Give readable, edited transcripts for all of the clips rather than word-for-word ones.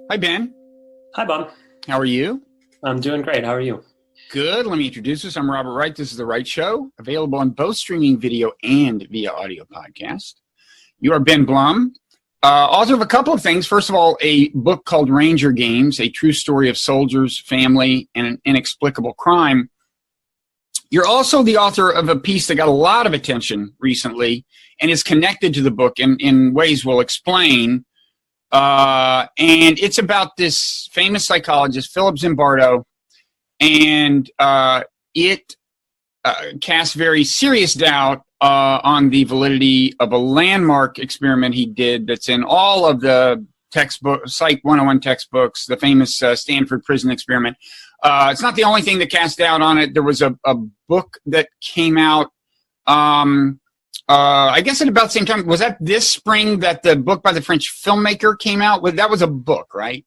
Hi, Ben. Hi, Bob. How are you? I'm doing great. How are you? Good. Let me introduce us. I'm Robert Wright. This is The Wright Show, available on both streaming video and via audio podcast. You are Ben Blum, author of a couple of things. First of all, a book called Ranger Games, a true story of soldiers, family, and an inexplicable crime. You're also the author of a piece that got a lot of attention recently and is connected to the book in ways we'll explain. And it's about this famous psychologist, Philip Zimbardo, and it casts very serious doubt on the validity of a landmark experiment he did that's in all of the textbook, Psych 101 textbooks, the famous Stanford Prison Experiment. It's not the only thing that cast doubt on it. There was a book that came out, I guess at about the same time. Was that this spring that the book by the French filmmaker came out? That was a book, right?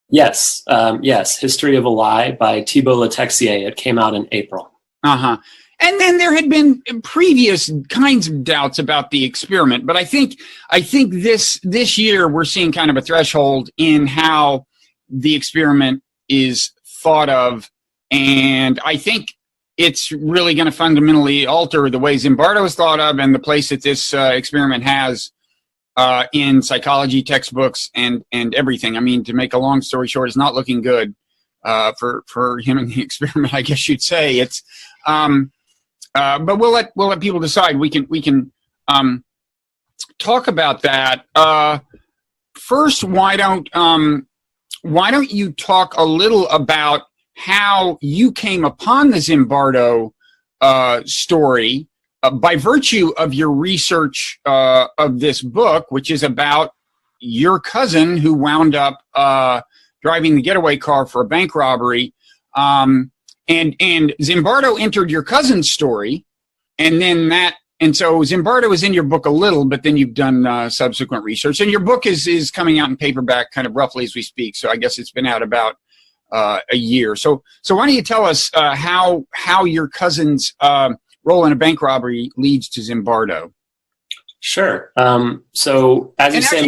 Yes. Yes. History of a Lie by Thibault Letexier. It came out in April. Uh-huh. And then there had been previous kinds of doubts about the experiment. But I think this year we're seeing kind of a threshold in how the experiment is thought of. And I think it's really going to fundamentally alter the way Zimbardo is thought of and the place that this experiment has in psychology textbooks and everything. I mean, to make a long story short, it's not looking good for him and the experiment, I guess you'd say. It's but we'll let people decide. We can talk about that. First, why don't you talk a little about how you came upon the Zimbardo story by virtue of your research of this book, which is about your cousin who wound up driving the getaway car for a bank robbery. And Zimbardo entered your cousin's story, and so Zimbardo is in your book a little, but then you've done subsequent research, and your book is coming out in paperback kind of roughly as we speak. So I guess it's been out about a year. So why don't you tell us how your cousin's role in a bank robbery leads to Zimbardo? Sure. So as you say,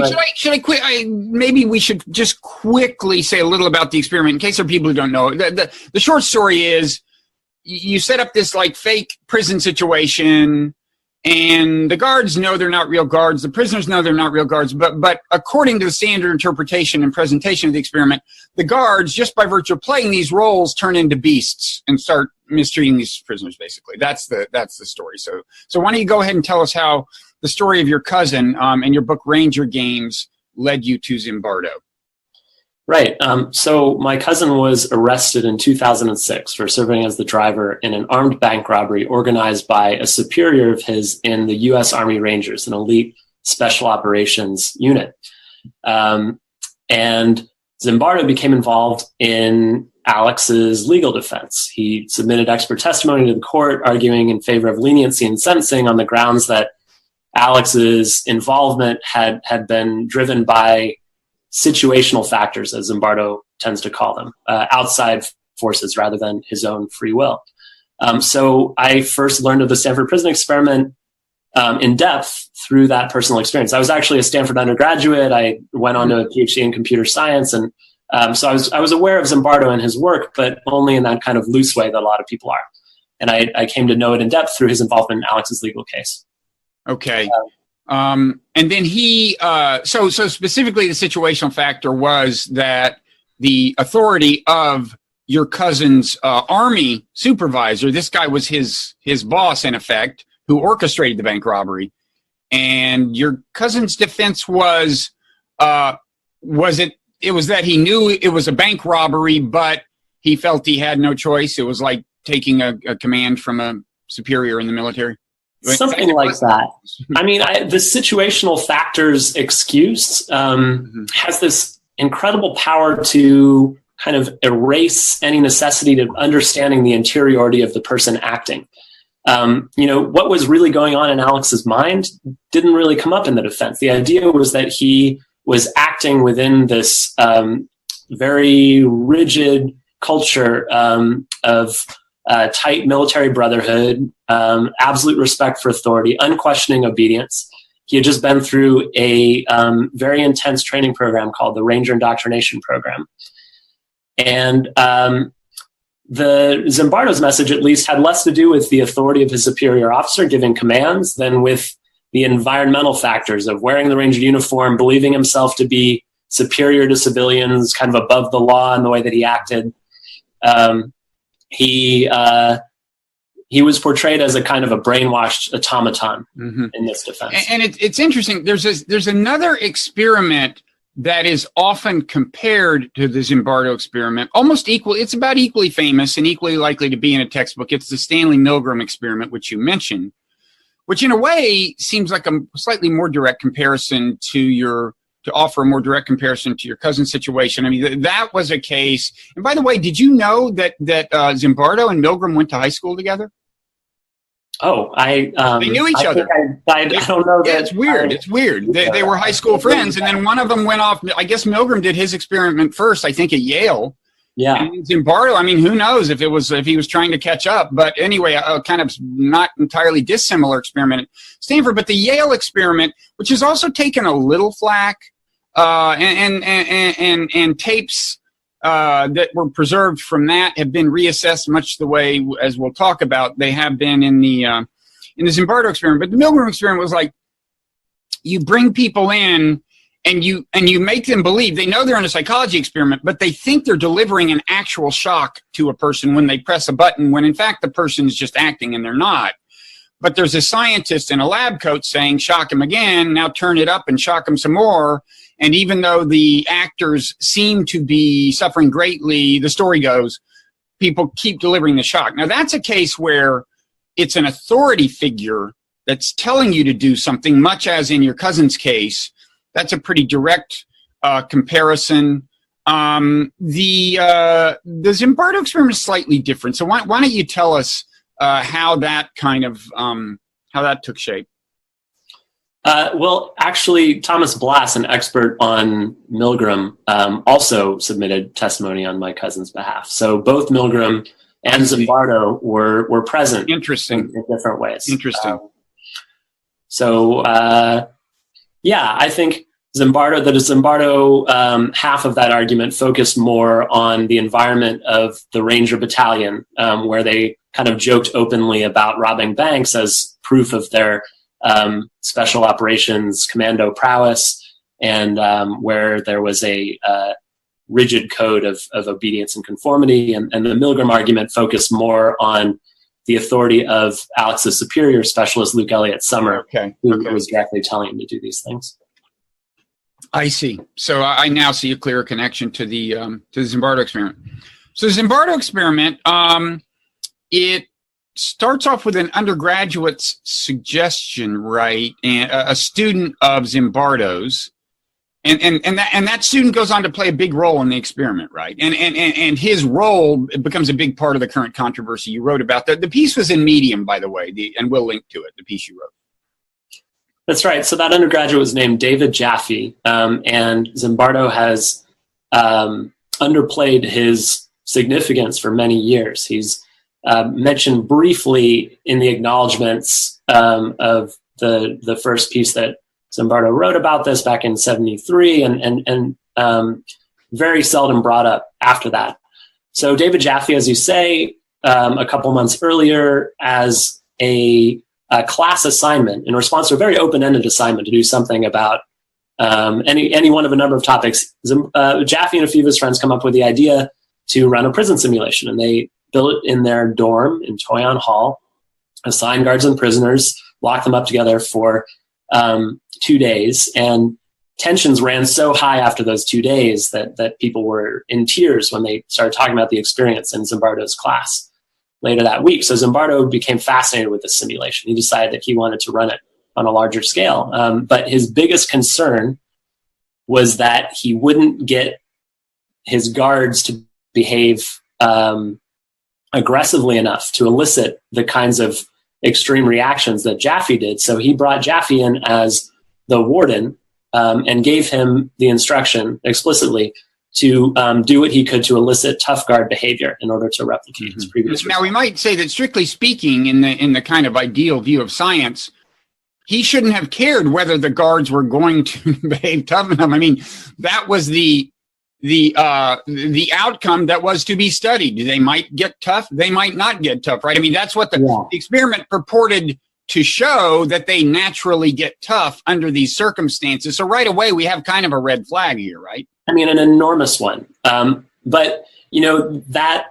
maybe we should just quickly say a little about the experiment in case there are people who don't know. The short story is you set up this like fake prison situation, and the guards know they're not real guards. The prisoners know they're not real guards. But according to the standard interpretation and presentation of the experiment, the guards, just by virtue of playing these roles, turn into beasts and start mistreating these prisoners. Basically, that's the story. So why don't you go ahead and tell us how the story of your cousin and your book Ranger Games led you to Zimbardo? Right. So my cousin was arrested in 2006 for serving as the driver in an armed bank robbery organized by a superior of his in the U.S. Army Rangers, an elite special operations unit. And Zimbardo became involved in Alex's legal defense. He submitted expert testimony to the court, arguing in favor of leniency in sentencing on the grounds that Alex's involvement had been driven by situational factors, as Zimbardo tends to call them, outside forces rather than his own free will. So I first learned of the Stanford Prison Experiment in depth through that personal experience. I was actually a Stanford undergraduate. I went on to a PhD in computer science, and so I was aware of Zimbardo and his work, but only in that kind of loose way that a lot of people are. And I came to know it in depth through his involvement in Alex's legal case. Okay. And then he, so specifically the situational factor was that the authority of your cousin's army supervisor, this guy was his boss in effect, who orchestrated the bank robbery. And your cousin's defense was that he knew it was a bank robbery, but he felt he had no choice. It was like taking a command from a superior in the military. Something like that. I mean, the situational factors excuse has this incredible power to kind of erase any necessity to understanding the interiority of the person acting. What was really going on in Alex's mind didn't really come up in the defense. The idea was that he was acting within this very rigid culture of tight military brotherhood, absolute respect for authority, unquestioning obedience. he had just been through a very intense training program called the Ranger Indoctrination Program. And the Zimbardo's message, at least, had less to do with the authority of his superior officer giving commands than with the environmental factors of wearing the Ranger uniform, believing himself to be superior to civilians, kind of above the law in the way that he acted. He was portrayed as a kind of a brainwashed automaton in this defense. And it's interesting. There's another experiment that is often compared to the Zimbardo experiment, almost equal. It's about equally famous and equally likely to be in a textbook. It's the Stanley Milgram experiment, which you mentioned, which in a way seems like a slightly more direct comparison to offer a more direct comparison to your cousin's situation. I mean, that was a case. And by the way, did you know that Zimbardo and Milgram went to high school together? Oh, they knew each other. I don't know. Yeah, it's weird. It's weird. They were high school friends, and then one of them went off. I guess Milgram did his experiment first, I think, at Yale. Yeah. And Zimbardo, I mean, who knows if he was trying to catch up. But anyway, a kind of not entirely dissimilar experiment at Stanford. But the Yale experiment, which has also taken a little flack, and tapes that were preserved from that have been reassessed much the way, as we'll talk about, they have been in the Zimbardo experiment. But the Milgram experiment was like, you bring people in and you make them believe they know they're in a psychology experiment, but they think they're delivering an actual shock to a person when they press a button, when in fact the person is just acting and they're not. But there's a scientist in a lab coat saying, shock him again, now turn it up and shock him some more. And even though the actors seem to be suffering greatly, the story goes, people keep delivering the shock. Now, that's a case where it's an authority figure that's telling you to do something, much as in your cousin's case. That's a pretty direct comparison. The Zimbardo experiment is slightly different. So why don't you tell us how that took shape? Well, actually, Thomas Blass, an expert on Milgram, also submitted testimony on my cousin's behalf. So both Milgram and Zimbardo were present. Interesting. In different ways. Interesting. I think the Zimbardo half of that argument focused more on the environment of the Ranger Battalion, where they kind of joked openly about robbing banks as proof of their special operations commando prowess, and where there was a rigid code of obedience and conformity. And the Milgram argument focused more on the authority of Alex's superior specialist, Luke Elliott Summer, who was directly telling him to do these things. I see. So I now see a clearer connection to the Zimbardo experiment. So the Zimbardo experiment, it starts off with an undergraduate's suggestion, right? And a student of Zimbardo's, and that student goes on to play a big role in the experiment, right? And his role becomes a big part of the current controversy you wrote about. The piece was in Medium, by the way, and we'll link to it, the piece you wrote. That's right. So that undergraduate was named David Jaffe, and Zimbardo has underplayed his significance for many years. He's mentioned briefly in the acknowledgments of the first piece that Zimbardo wrote about this back in '73, and very seldom brought up after that. So David Jaffe, as you say, a couple months earlier, as a class assignment in response to a very open-ended assignment to do something about any one of a number of topics, Jaffe and a few of his friends come up with the idea to run a prison simulation, and they built it in their dorm in Toyon Hall, assign guards and prisoners, lock them up together for 2 days, and tensions ran so high after those 2 days that people were in tears when they started talking about the experience in Zimbardo's class later that week. So Zimbardo became fascinated with the simulation. He decided that he wanted to run it on a larger scale. But his biggest concern was that he wouldn't get his guards to behave aggressively enough to elicit the kinds of extreme reactions that Jaffe did. So he brought Jaffe in as the warden and gave him the instruction explicitly to do what he could to elicit tough guard behavior in order to replicate his previous Now, we might say that, strictly speaking, in the kind of ideal view of science, he shouldn't have cared whether the guards were going to behave tough enough. I mean, that was the outcome that was to be studied. They might get tough. They might not get tough, right? I mean, that's what the experiment purported to show, that they naturally get tough under these circumstances. So right away, we have kind of a red flag here, right? I mean, an enormous one. But, you know, that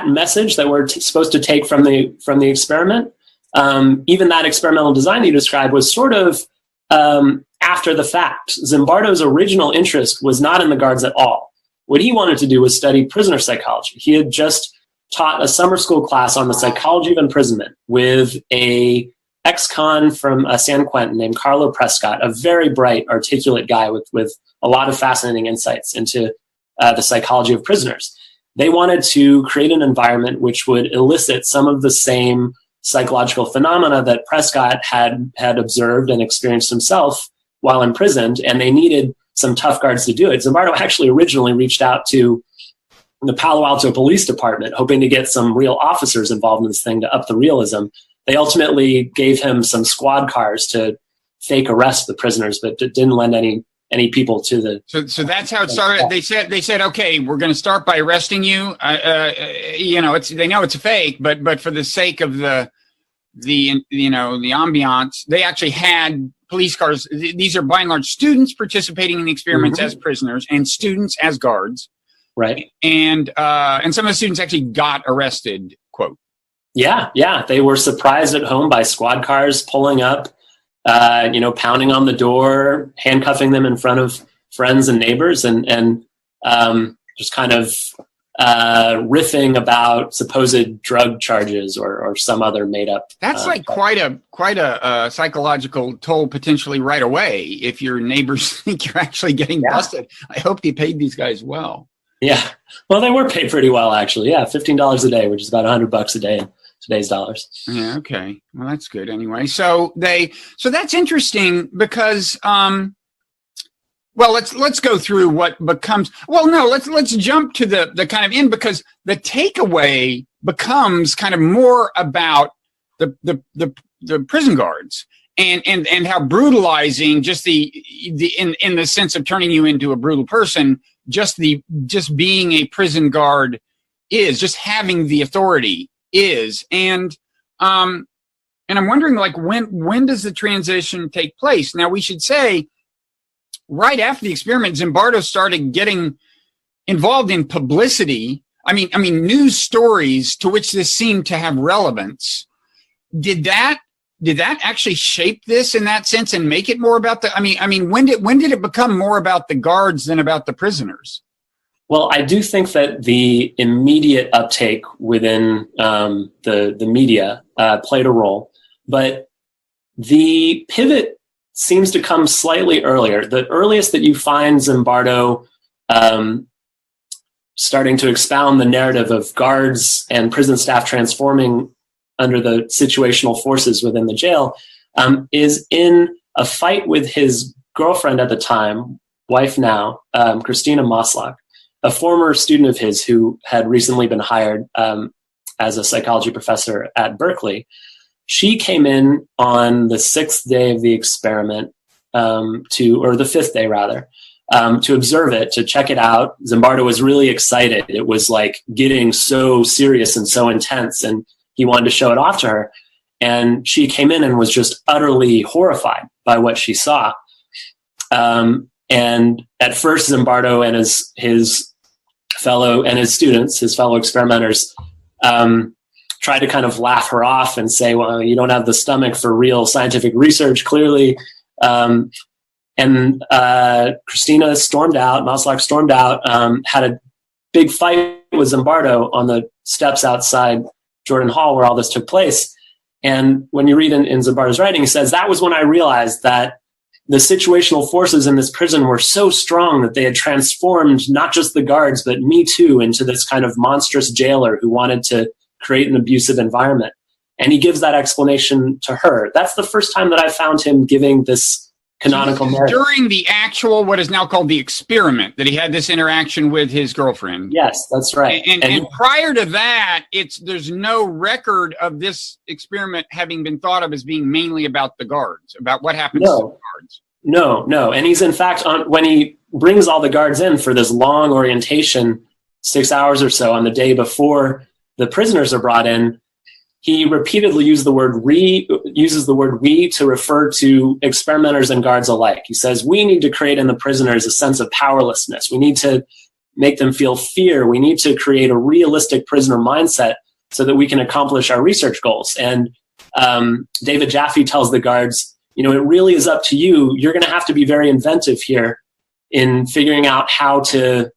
message that we're supposed to take from the experiment, even that experimental design you described was sort of after the fact. Zimbardo's original interest was not in the guards at all. What he wanted to do was study prisoner psychology. He had just taught a summer school class on the psychology of imprisonment with a ex-con from San Quentin named Carlo Prescott, a very bright, articulate guy with a lot of fascinating insights into the psychology of prisoners. They wanted to create an environment which would elicit some of the same psychological phenomena that Prescott had observed and experienced himself while imprisoned, and they needed some tough guards to do it. Zimbardo actually originally reached out to the Palo Alto Police Department, hoping to get some real officers involved in this thing to up the realism. They ultimately gave him some squad cars to fake arrest the prisoners, but didn't lend any people to the. So that's how it started. They said, okay, we're going to start by arresting you. You know, they know it's a fake, but for the sake of the ambiance, they actually had police cars. These are by and large students participating in the experiments as prisoners and students as guards. Right. And some of the students actually got arrested, quote. Yeah. They were surprised at home by squad cars pulling up, pounding on the door, handcuffing them in front of friends and neighbors, and just kind of riffing about supposed drug charges or some other made up. That's quite a psychological toll potentially right away. If your neighbors think you're actually getting busted, I hope they paid these guys well. Yeah. Well, they were paid pretty well, actually. Yeah. $15 a day, which is about $100 a day in today's dollars. Yeah. Okay. Well, that's good anyway. So that's interesting because, let's go through what becomes, let's jump to the kind of end, because the takeaway becomes kind of more about the prison guards and how brutalizing just in the sense of turning you into a brutal person, just being a prison guard is, just having the authority is. And I'm wondering, like, when does the transition take place? Now, we should say right after the experiment, Zimbardo started getting involved in publicity. I mean, news stories to which this seemed to have relevance. Did that actually shape this in that sense and make it more about when did it become more about the guards than about the prisoners? Well, I do think that the immediate uptake within the media played a role, but the pivot seems to come slightly earlier. The earliest that you find Zimbardo starting to expound the narrative of guards and prison staff transforming under the situational forces within the jail is in a fight with his girlfriend at the time, wife now, Christina Maslach, a former student of his who had recently been hired as a psychology professor at Berkeley. She came in on the 6th day of the experiment or the 5th day rather, to observe it, to check it out. Zimbardo was really excited. It was like getting so serious and so intense, and he wanted to show it off to her. And she came in and was just utterly horrified by what she saw. And at first, Zimbardo and his students, his fellow experimenters, tried to kind of laugh her off and say, well, you don't have the stomach for real scientific research, clearly. And Christina stormed out, Maslach stormed out, had a big fight with Zimbardo on the steps outside Jordan Hall where all this took place. And when you read in Zimbardo's writing, he says, that was when I realized that the situational forces in this prison were so strong that they had transformed not just the guards, but me too, into this kind of monstrous jailer who wanted to create an abusive environment. And he gives that explanation to her. That's the first time that I found him giving this canonical narrative. During the actual, what is now called the experiment, that he had this interaction with his girlfriend. Yes, that's right. And prior to that, there's no record of this experiment having been thought of as being mainly about the guards, about what happens to the guards. No. And he's in fact, when he brings all the guards in for this long orientation, 6 hours or so on the day before the prisoners are brought in, he repeatedly uses the word we to refer to experimenters and guards alike. He says, we need to create in the prisoners a sense of powerlessness. We need to make them feel fear. We need to create a realistic prisoner mindset so that we can accomplish our research goals. And David Jaffe tells the guards, it really is up to you. You're going to have to be very inventive here in figuring out how to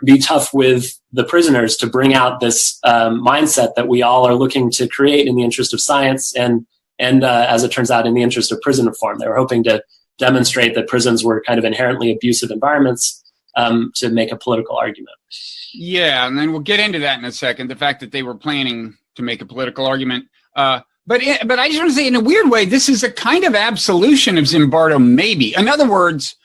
be tough with the prisoners to bring out this mindset that we all are looking to create in the interest of science and as it turns out, in the interest of prison reform. They were hoping to demonstrate that prisons were kind of inherently abusive environments to make a political argument. Yeah, and then we'll get into that in a second, the fact that they were planning to make a political argument. But I just want to say, in a weird way, this is a kind of absolution of Zimbardo, maybe. In other words,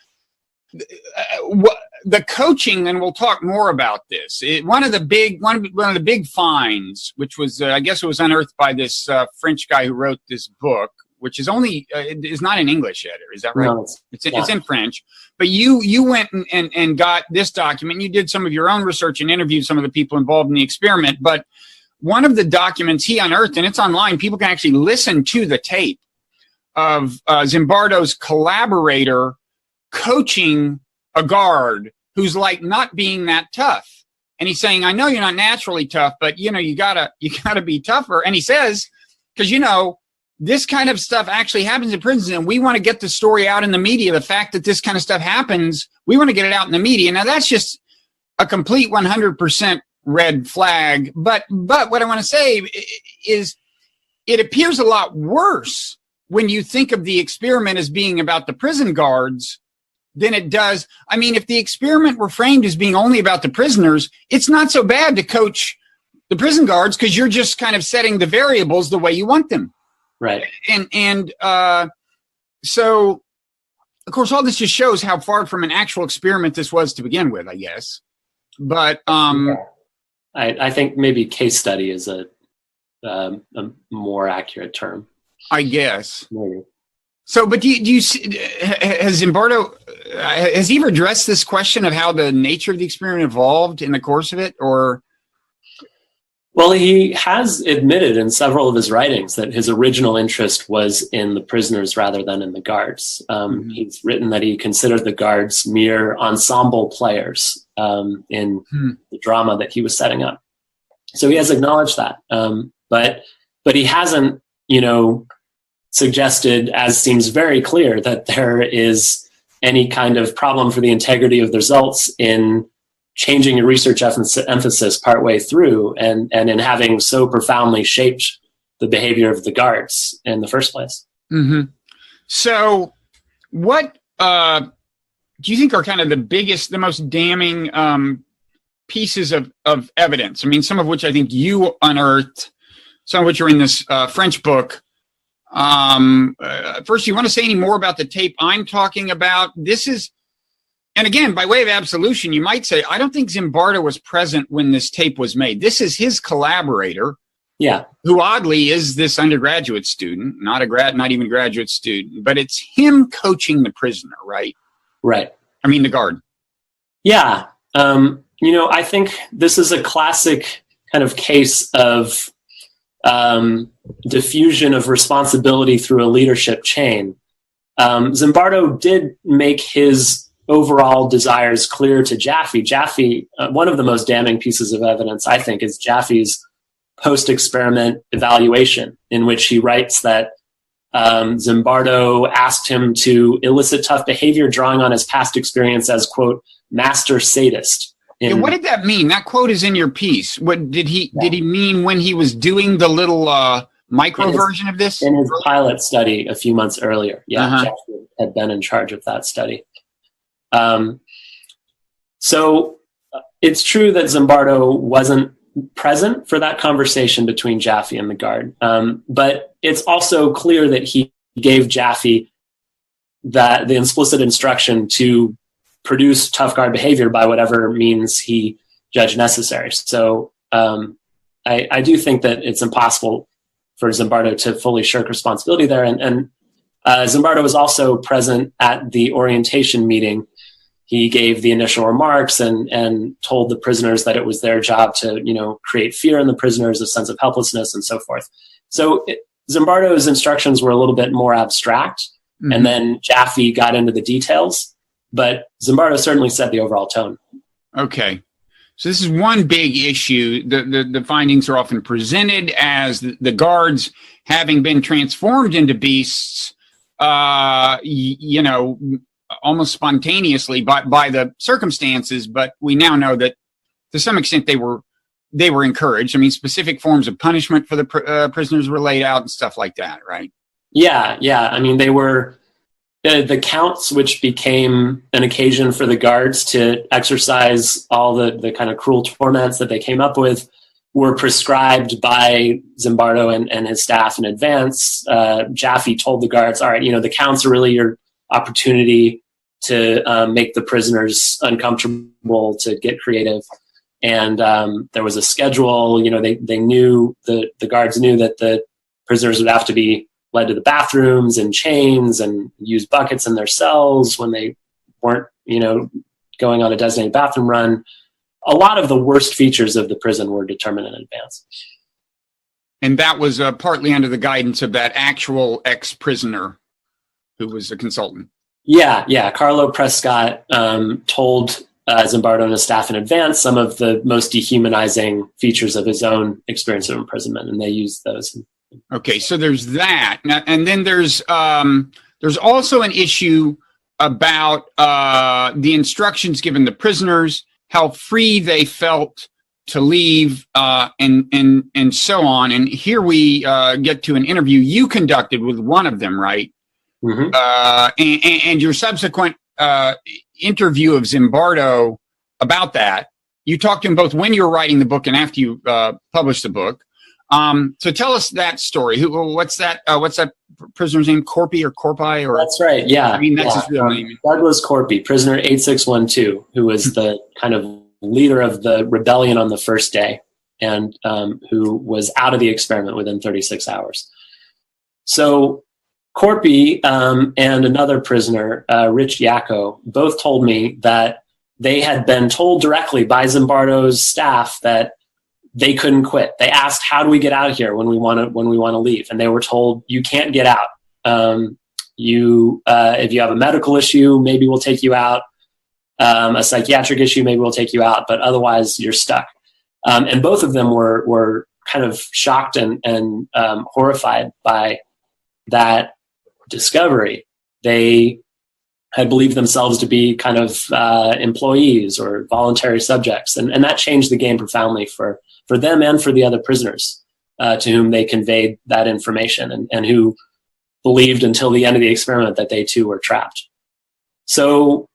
the coaching, and we'll talk more about this. One of the big finds, which was, I guess, it was unearthed by this French guy who wrote this book, which is is not in English yet, is that right? No, it's in French. But you went and got this document. You did some of your own research and interviewed some of the people involved in the experiment. But one of the documents he unearthed, and it's online, people can actually listen to the tape of Zimbardo's collaborator coaching a guard who's like not being that tough. And he's saying, I know you're not naturally tough, but you gotta be tougher. And he says, because this kind of stuff actually happens in prisons, and we want to get the story out in the media. The fact that this kind of stuff happens, we want to get it out in the media. Now that's just a complete 100% red flag. But what I want to say is it appears a lot worse when you think of the experiment as being about the prison guards than it does. I mean, if the experiment were framed as being only about the prisoners, it's not so bad to coach the prison guards because you're just kind of setting the variables the way you want them. Right. And so, of course, all this just shows how far from an actual experiment this was to begin with, I guess. But I think maybe case study is a more accurate term, I guess. Maybe. So, but do you see, has Zimbardo, has he ever addressed this question of how the nature of the experiment evolved in the course of it, or? Well, he has admitted in several of his writings that his original interest was in the prisoners rather than in the guards. He's written that he considered the guards mere ensemble players in the drama that he was setting up. So he has acknowledged that, but he hasn't, suggested, as seems very clear, that there is any kind of problem for the integrity of the results in changing your research emphasis partway through and in having so profoundly shaped the behavior of the guards in the first place. Mm-hmm. So what do you think are kind of the most damning pieces of evidence? I mean, some of which I think you unearthed, some of which are in this French book. First, you want to say any more about the tape I'm talking about? This is, and again, by way of absolution, you might say, I don't think Zimbardo was present when this tape was made. This is his collaborator, who oddly is this undergraduate student, not even graduate student, but it's him coaching the prisoner, right? Right. I mean, the guard. Yeah. I think this is a classic kind of case of diffusion of responsibility through a leadership chain. Zimbardo did make his overall desires clear to Jaffe. Jaffe, one of the most damning pieces of evidence, I think, is Jaffe's post-experiment evaluation, in which he writes that Zimbardo asked him to elicit tough behavior, drawing on his past experience as, quote, master sadist. And what did that mean? That quote is in your piece. What did he mean when he was doing the little micro version of this? In his pilot study a few months earlier. Yeah, Jaffe had been in charge of that study. So it's true that Zimbardo wasn't present for that conversation between Jaffe and the guard. But it's also clear that he gave Jaffe that the implicit instruction to produce tough guard behavior by whatever means he judged necessary. So I do think that it's impossible for Zimbardo to fully shirk responsibility there. And Zimbardo was also present at the orientation meeting. He gave the initial remarks and told the prisoners that it was their job to, create fear in the prisoners, a sense of helplessness, and so forth. So Zimbardo's instructions were a little bit more abstract, mm-hmm. and then Jaffe got into the details, but Zimbardo certainly set the overall tone. Okay. So this is one big issue. The findings are often presented as the guards having been transformed into beasts, almost spontaneously by the circumstances. But we now know that to some extent they were encouraged. I mean, specific forms of punishment for the prisoners were laid out and stuff like that, right? Yeah. I mean, they were the counts, which became an occasion for the guards to exercise all the kind of cruel torments that they came up with, were prescribed by Zimbardo and his staff in advance. Jaffe told the guards, all right, the counts are really your opportunity to make the prisoners uncomfortable, to get creative. And there was a schedule. They knew, the guards knew that the prisoners would have to be led to the bathrooms in chains and use buckets in their cells when they weren't, going on a designated bathroom run. A lot of the worst features of the prison were determined in advance. And that was partly under the guidance of that actual ex-prisoner who was a consultant. Yeah. Carlo Prescott told Zimbardo and his staff in advance some of the most dehumanizing features of his own experience of imprisonment, and they used those. Okay, so there's that. Now, and then there's also an issue about the instructions given the prisoners, how free they felt to leave, and so on. And here we get to an interview you conducted with one of them, right? Mm-hmm. And your subsequent interview of Zimbardo about that. You talked to him both when you were writing the book and after you published the book. So tell us that story. What's that prisoner's name? Corpi or Corpi? Or that's right. Yeah. I mean, that's his real name. Douglas Corpi, prisoner 8612, who was the kind of leader of the rebellion on the first day, and who was out of the experiment within 36 hours. So Corpi and another prisoner, Rich Yacco, both told me that they had been told directly by Zimbardo's staff that they couldn't quit. They asked, "How do we get out of here when we want to leave?" And they were told, "You can't get out. If you have a medical issue, maybe we'll take you out. A psychiatric issue, maybe we'll take you out. But otherwise, you're stuck." And both of them were kind of shocked and horrified by that discovery. They had believed themselves to be kind of employees or voluntary subjects, and that changed the game profoundly for them and for the other prisoners to whom they conveyed that information and who believed until the end of the experiment that they too were trapped. So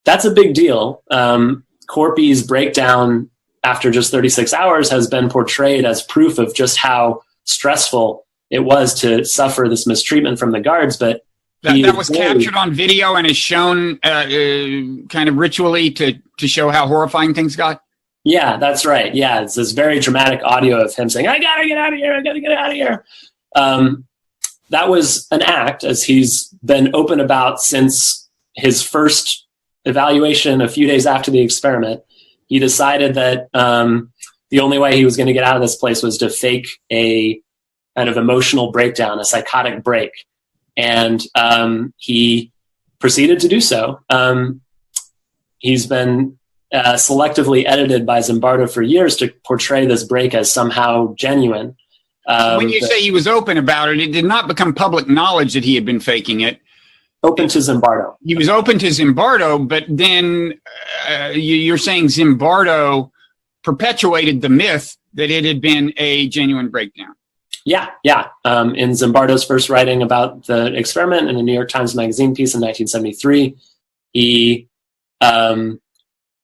that's a big deal. Corpi's breakdown after just 36 hours has been portrayed as proof of just how stressful it was to suffer this mistreatment from the guards. But that was captured on video and is shown kind of ritually to show how horrifying things got. Yeah, that's right. Yeah, it's this very dramatic audio of him saying, "I gotta get out of here. I gotta get out of here." That was an act, as he's been open about since his first evaluation a few days after the experiment. He decided that the only way he was going to get out of this place was to fake a kind of emotional breakdown, a psychotic break. And he proceeded to do so. He's been selectively edited by Zimbardo for years to portray this break as somehow genuine. When you say he was open about it, it did not become public knowledge that he had been faking it. Open to Zimbardo. He was open to Zimbardo, but then you're saying Zimbardo perpetuated the myth that it had been a genuine breakdown. Yeah. In Zimbardo's first writing about the experiment in a New York Times Magazine piece in 1973, he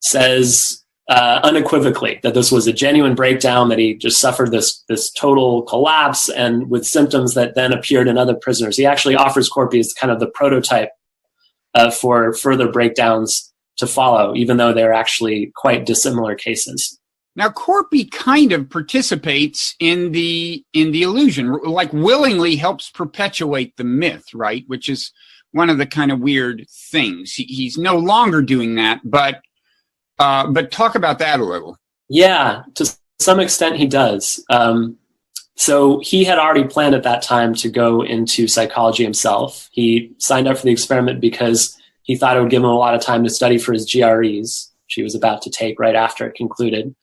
says unequivocally that this was a genuine breakdown, that he just suffered this total collapse and with symptoms that then appeared in other prisoners. He actually offers Corpi as kind of the prototype for further breakdowns to follow, even though they're actually quite dissimilar cases. Now, Corpy kind of participates in the illusion, like willingly helps perpetuate the myth, right? Which is one of the kind of weird things. He's no longer doing that, but talk about that a little. Yeah, to some extent he does. So he had already planned at that time to go into psychology himself. He signed up for the experiment because he thought it would give him a lot of time to study for his GREs, which he was about to take right after it concluded.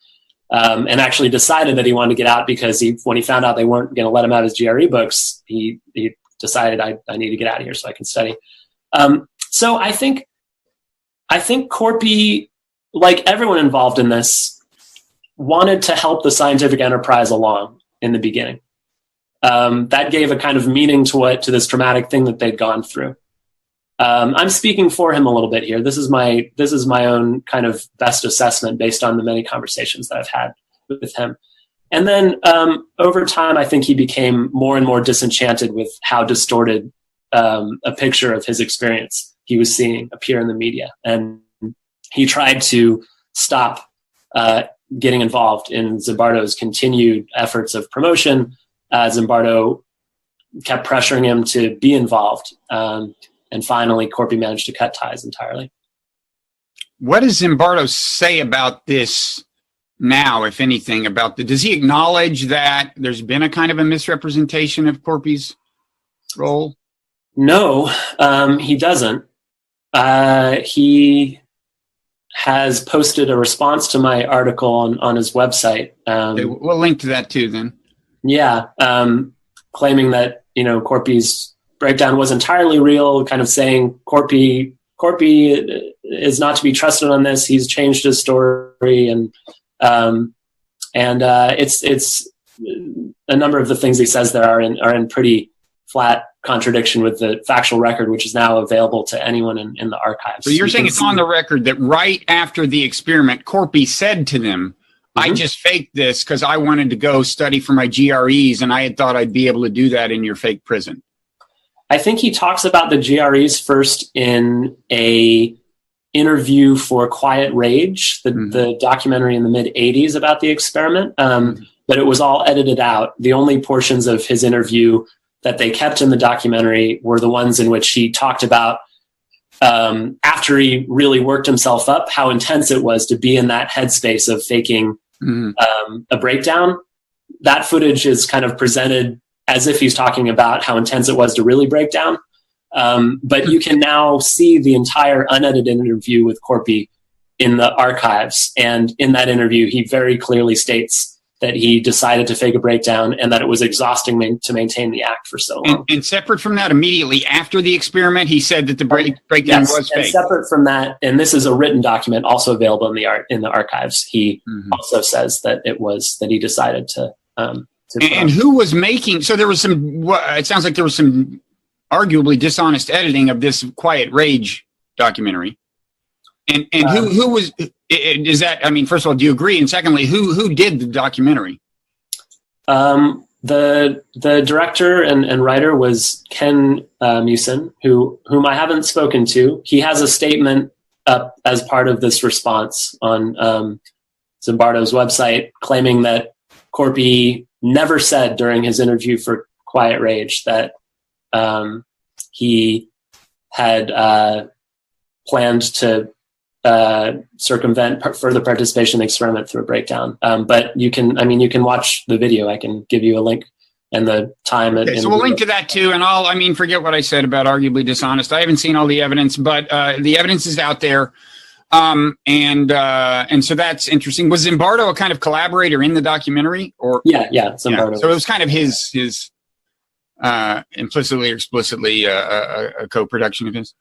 And actually decided that he wanted to get out because when he found out they weren't going to let him have his GRE books, he decided I need to get out of here so I can study. So I think Corpy, like everyone involved in this, wanted to help the scientific enterprise along in the beginning. That gave a kind of meaning to this traumatic thing that they'd gone through. I'm speaking for him a little bit here. This is my own kind of best assessment based on the many conversations that I've had with him. And then over time, I think he became more and more disenchanted with how distorted a picture of his experience he was seeing appear in the media. And he tried to stop getting involved in Zimbardo's continued efforts of promotion. Zimbardo kept pressuring him to be involved. And finally, Corpy managed to cut ties entirely. What does Zimbardo say about this now, if anything? Does he acknowledge that there's been a kind of a misrepresentation of Corpy's role? No, he doesn't. He has posted a response to my article on his website. Okay, we'll link to that too then. Yeah, claiming that, Corpy's breakdown was entirely real, kind of saying Corpy is not to be trusted on this. He's changed his story, and it's a number of the things he says there are in pretty flat contradiction with the factual record, which is now available to anyone in the archives. So you're saying it's on the record that right after the experiment, Corpy said to them, I just faked this because I wanted to go study for my GREs, and I had thought I'd be able to do that in your fake prison. I think he talks about the GREs first in a interview for Quiet Rage, the documentary in the mid-'80s about the experiment, but it was all edited out. The only portions of his interview that they kept in the documentary were the ones in which he talked about, after he really worked himself up, how intense it was to be in that headspace of faking a breakdown. That footage is kind of presented as if he's talking about how intense it was to really break down. But you can now see the entire unedited interview with Corpy in the archives. And in that interview, he very clearly states that he decided to fake a breakdown and that it was exhausting to maintain the act for so long. And separate from that, immediately after the experiment, he said that the breakdown was fake. And separate from that, and this is a written document also available in the archives, he also says that he decided to and who was making? So there was some. It sounds like there was some arguably dishonest editing of this Quiet Rage documentary. And who was? Is that? I mean, first of all, do you agree? And secondly, who did the documentary? The director and writer was Ken Musin, whom I haven't spoken to. He has a statement up as part of this response on Zimbardo's website, claiming that Corpy never said during his interview for Quiet Rage that he had planned to circumvent further participation in the experiment through a breakdown. But you can watch the video. I can give you a link and the time. Okay, so we'll link to that too. And forget what I said about arguably dishonest. I haven't seen all the evidence, but the evidence is out there. And so that's interesting. Was Zimbardo a kind of collaborator in the documentary, or? Yeah, Zimbardo. Yeah. So it was kind of his implicitly or explicitly a co-production of his.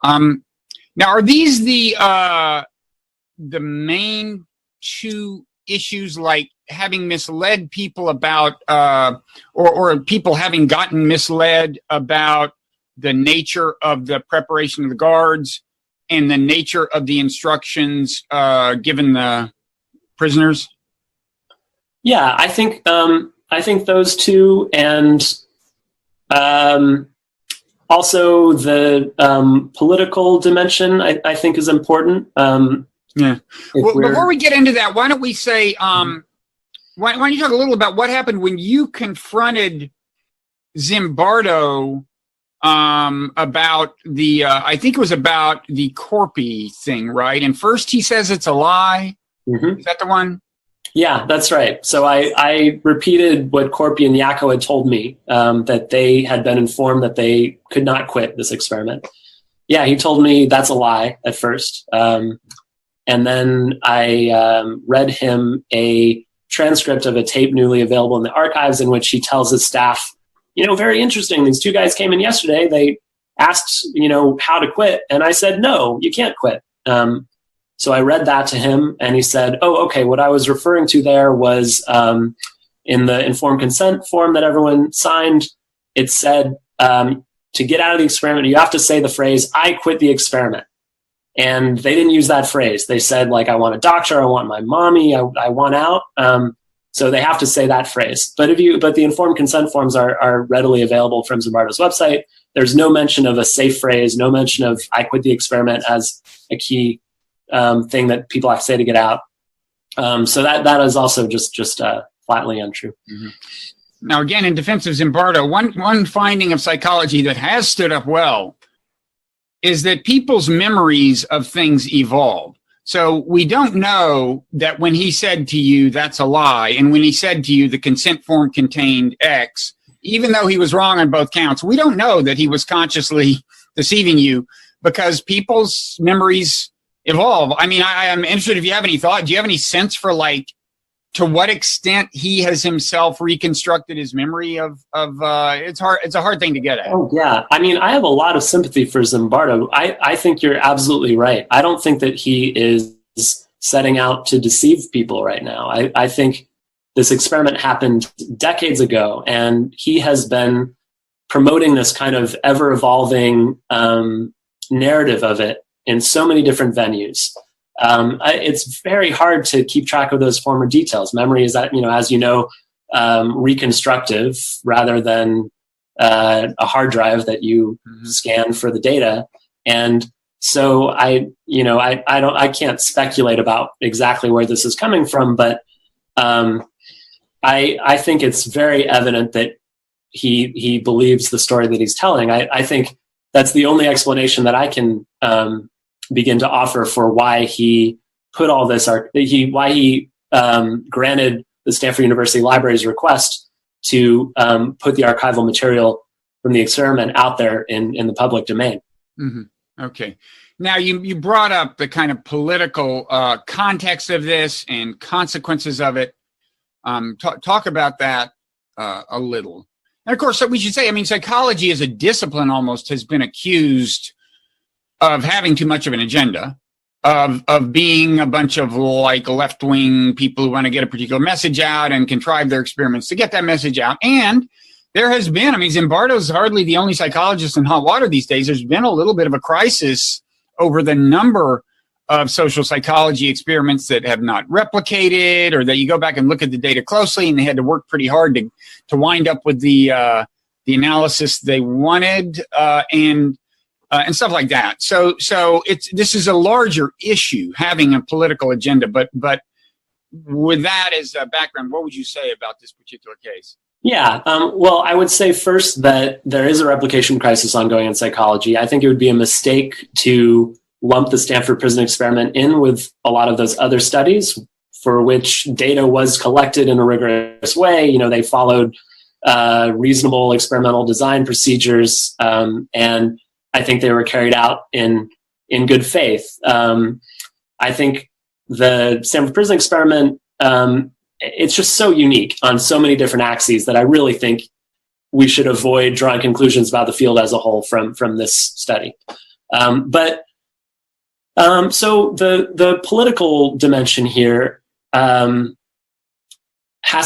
Now, are these the main two issues, like having misled people about, or people having gotten misled about the nature of the preparation of the guards and the nature of the instructions given the prisoners? Yeah, I think those two, and Also, the political dimension, I think, is important. Yeah. Well, before we get into that, why don't we say, why don't you talk a little about what happened when you confronted Zimbardo about the, I think it was about the Corpy thing, right? And first he says it's a lie. Mm-hmm. Is that the one? Yeah, that's right. So I repeated what Corpy and Yako had told me, that they had been informed that they could not quit this experiment. Yeah, he told me that's a lie at first. And then I read him a transcript of a tape newly available in the archives in which he tells his staff, very interesting, these two guys came in yesterday. They asked, how to quit. And I said, no, you can't quit. So I read that to him and he said, oh, okay, what I was referring to there was in the informed consent form that everyone signed, it said to get out of the experiment, you have to say the phrase, I quit the experiment. And they didn't use that phrase. They said, I want a doctor, I want my mommy, I want out. So they have to say that phrase. But the informed consent forms are readily available from Zimbardo's website. There's no mention of a safe phrase, no mention of I quit the experiment as a key thing that people have to say to get out. So that is also just flatly untrue. Mm-hmm. Now, again, in defense of Zimbardo, one finding of psychology that has stood up well is that people's memories of things evolve. So we don't know that when he said to you, that's a lie, and when he said to you, the consent form contained X, even though he was wrong on both counts, we don't know that he was consciously deceiving you because people's memories evolve. I mean, I am interested if you have any thought. Do you have any sense for to what extent he has himself reconstructed his memory of it's a hard thing to get at. Oh yeah. I mean, I have a lot of sympathy for Zimbardo. I think you're absolutely right. I don't think that he is setting out to deceive people right now. I think this experiment happened decades ago and he has been promoting this kind of ever evolving narrative of it in so many different venues. It's very hard to keep track of those former details. Memory is, as you know, reconstructive rather than a hard drive that you scan for the data. And so I can't speculate about exactly where this is coming from, but I think it's very evident that he believes the story that he's telling. I think that's the only explanation that I can begin to offer for why he put all this, why he granted the Stanford University Library's request to put the archival material from the experiment out there in the public domain. Mm-hmm. Okay. Now you brought up the kind of political context of this and consequences of it. Talk about that a little. And of course, we should say, psychology as a discipline almost has been accused of having too much of an agenda, of being a bunch of left-wing people who want to get a particular message out and contrive their experiments to get that message out. And there has been, Zimbardo's hardly the only psychologist in hot water these days. There's been a little bit of a crisis over the number of social psychology experiments that have not replicated, or that you go back and look at the data closely and they had to work pretty hard to wind up with the analysis they wanted, and stuff like that. So this is a larger issue, having a political agenda. But with that as a background, what would you say about this particular case? Yeah, well, I would say first that there is a replication crisis ongoing in psychology. I think it would be a mistake to lump the Stanford Prison Experiment in with a lot of those other studies for which data was collected in a rigorous way. They followed reasonable experimental design procedures, and I think they were carried out in good faith. I think the Stanford Prison Experiment, it's just so unique on so many different axes that I really think we should avoid drawing conclusions about the field as a whole from this study. So the political dimension here has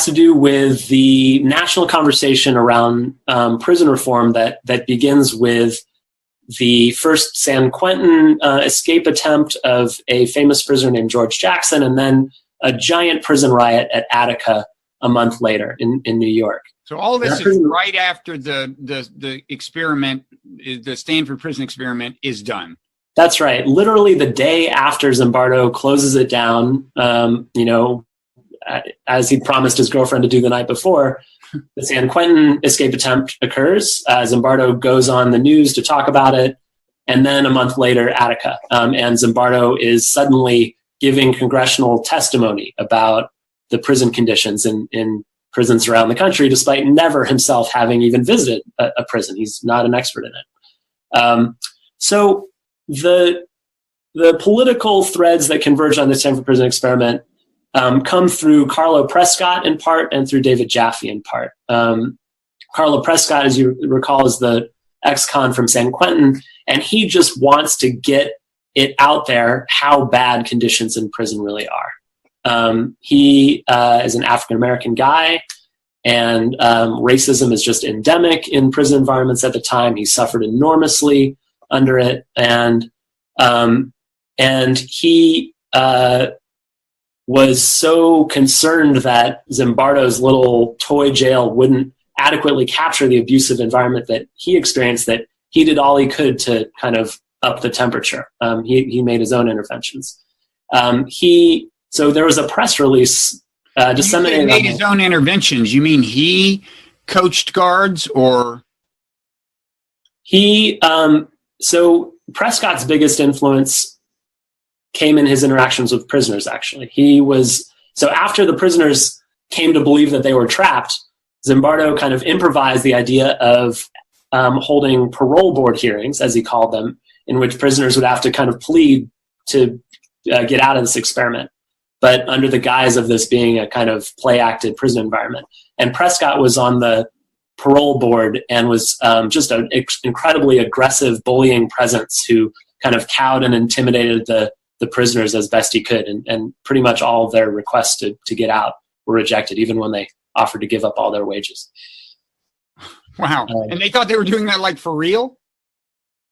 to do with the national conversation around prison reform that begins with the first San Quentin escape attempt of a famous prisoner named George Jackson, and then a giant prison riot at Attica a month later in New York. So all this is right after the experiment, the Stanford Prison Experiment is done. That's right. Literally the day after Zimbardo closes it down, as he promised his girlfriend to do the night before, the San Quentin escape attempt occurs. Zimbardo goes on the news to talk about it. And then a month later, Attica. And Zimbardo is suddenly giving congressional testimony about the prison conditions in prisons around the country, despite never himself having even visited a prison. He's not an expert in it. So the political threads that converge on the Stanford Prison Experiment come through Carlo Prescott in part and through David Jaffe in part. Carlo Prescott, as you recall, is the ex-con from San Quentin, and he just wants to get it out there how bad conditions in prison really are. He is an African-American guy, and racism is just endemic in prison environments at the time. He suffered enormously under it, and he was so concerned that Zimbardo's little toy jail wouldn't adequately capture the abusive environment that he experienced that he did all he could to kind of up the temperature. He made his own interventions. So there was a press release disseminated. He made his own interventions. You mean he coached guards, or he? So Prescott's biggest influence came in his interactions with prisoners. Actually, so after the prisoners came to believe that they were trapped, Zimbardo kind of improvised the idea of holding parole board hearings, as he called them, in which prisoners would have to kind of plead to get out of this experiment, but under the guise of this being a kind of play-acted prison environment. And Prescott was on the parole board and was just an incredibly aggressive, bullying presence who kind of cowed and intimidated the prisoners as best he could. And pretty much all of their requests to get out were rejected, even when they offered to give up all their wages. Wow. And they thought they were doing that like for real?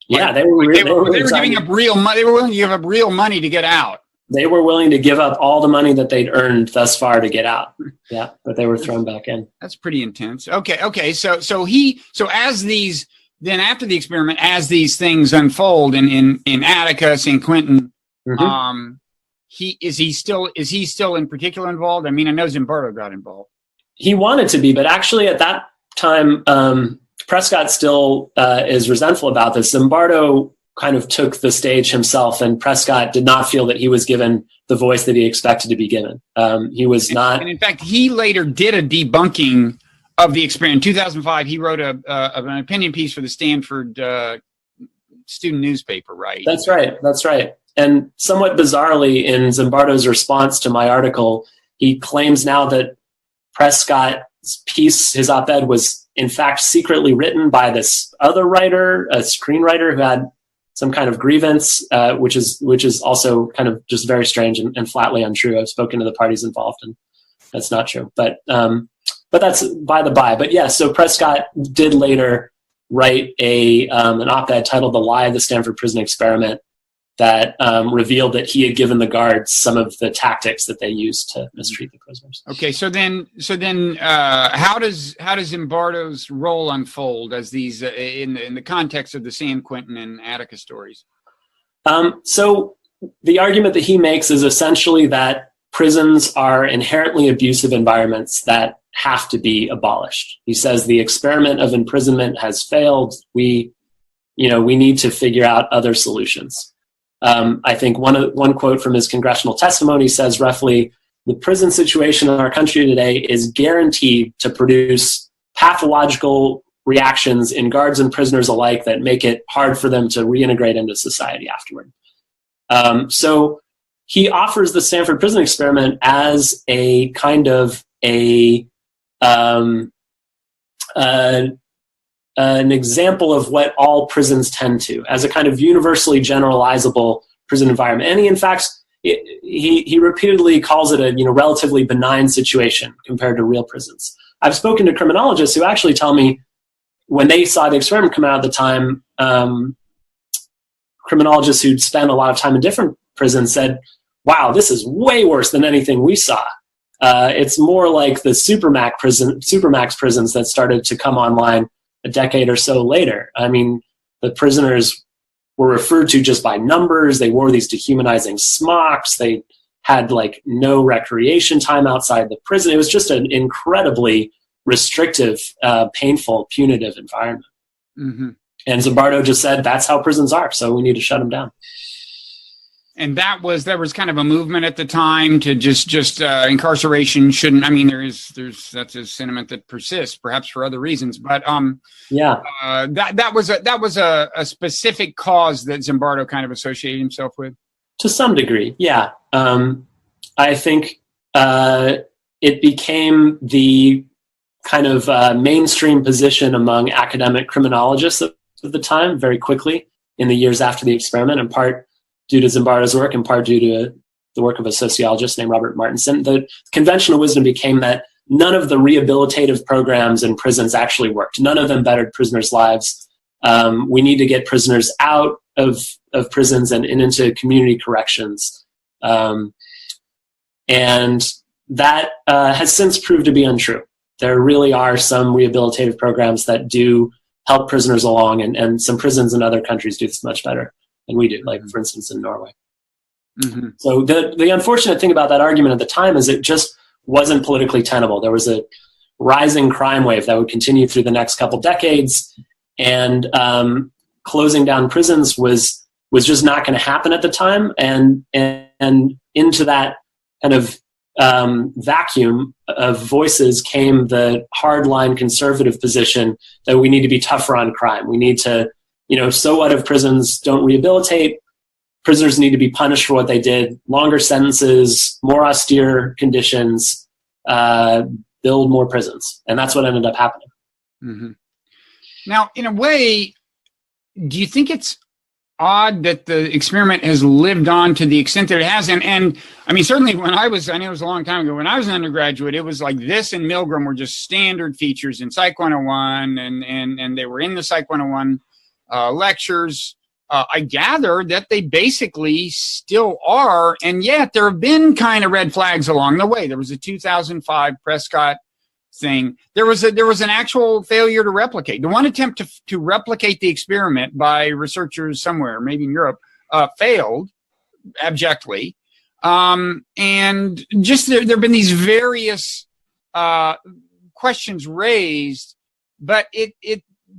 Yeah, they were giving up real money. They were willing to give up real money to get out. They were willing to give up all the money that they'd earned thus far to get out. Yeah, but they were thrown back in. That's pretty intense. Okay. So as these, then after the experiment, as these things unfold in Attica, San Quentin, mm-hmm. Is he still in particular involved? I mean, I know Zimbardo got involved. He wanted to be, but actually at that time, Prescott still is resentful about this. Zimbardo kind of took the stage himself, and Prescott did not feel that he was given the voice that he expected to be given. He was not. And in fact, he later did a debunking of the experiment. In 2005, he wrote an opinion piece for the Stanford student newspaper, right? That's right. And somewhat bizarrely, in Zimbardo's response to my article, he claims now that Prescott's piece, his op-ed, was in fact secretly written by this other writer, a screenwriter who had some kind of grievance, which is also kind of just very strange and flatly untrue. I've spoken to the parties involved, and that's not true. But that's by the by. But yeah, so Prescott did later write an op-ed titled "The Lie of the Stanford Prison Experiment" that revealed that he had given the guards some of the tactics that they used to mistreat the prisoners. Okay, so then, how does Zimbardo's role unfold as these in the context of the San Quentin and Attica stories? So the argument that he makes is essentially that prisons are inherently abusive environments that have to be abolished. He says the experiment of imprisonment has failed. We need to figure out other solutions. I think one quote from his congressional testimony says roughly, the prison situation in our country today is guaranteed to produce pathological reactions in guards and prisoners alike that make it hard for them to reintegrate into society afterward. So he offers the Stanford Prison Experiment as a kind of an example of what all prisons tend to, as a kind of universally generalizable prison environment. And he, in fact, he repeatedly calls it a relatively benign situation compared to real prisons. I've spoken to criminologists who actually tell me when they saw the experiment come out at the time, criminologists who'd spent a lot of time in different prisons said, wow, this is way worse than anything we saw. It's more like the supermax prisons that started to come online a decade or so later. I mean, the prisoners were referred to just by numbers. They wore these dehumanizing smocks. They had like no recreation time outside the prison. It was just an incredibly restrictive, painful, punitive environment. Mm-hmm. And Zimbardo just said, that's how prisons are, so we need to shut them down. And there was kind of a movement at the time to just incarceration shouldn't. I mean, that's a sentiment that persists, perhaps for other reasons. But that was a specific cause that Zimbardo kind of associated himself with. To some degree, yeah. I think it became the kind of mainstream position among academic criminologists of the time very quickly in the years after the experiment, in part due to Zimbardo's work, in part due to the work of a sociologist named Robert Martinson. The conventional wisdom became that none of the rehabilitative programs in prisons actually worked. None of them bettered prisoners' lives. We need to get prisoners out of prisons and into community corrections. And that has since proved to be untrue. There really are some rehabilitative programs that do help prisoners along, and some prisons in other countries do this much better than we do, like, for instance, in Norway. Mm-hmm. So the unfortunate thing about that argument at the time is it just wasn't politically tenable. There was a rising crime wave that would continue through the next couple decades, and closing down prisons was just not going to happen at the time. And into that kind of vacuum of voices came the hardline conservative position that we need to be tougher on crime. We need to, so what if prisons don't rehabilitate? Prisoners need to be punished for what they did. Longer sentences, more austere conditions, build more prisons. And that's what ended up happening. Mm-hmm. Now, in a way, do you think it's odd that the experiment has lived on to the extent that it has? And I mean, certainly I know it was a long time ago, when I was an undergraduate, it was like this and Milgram were just standard features in Psych 101, and they were in the Psych 101 lectures. I gather that they basically still are, and yet there have been kind of red flags along the way. There was a 2005 Prescott thing. There was an actual failure to replicate. The one attempt to replicate the experiment by researchers somewhere, maybe in Europe, failed abjectly. And just there have been these various questions raised, but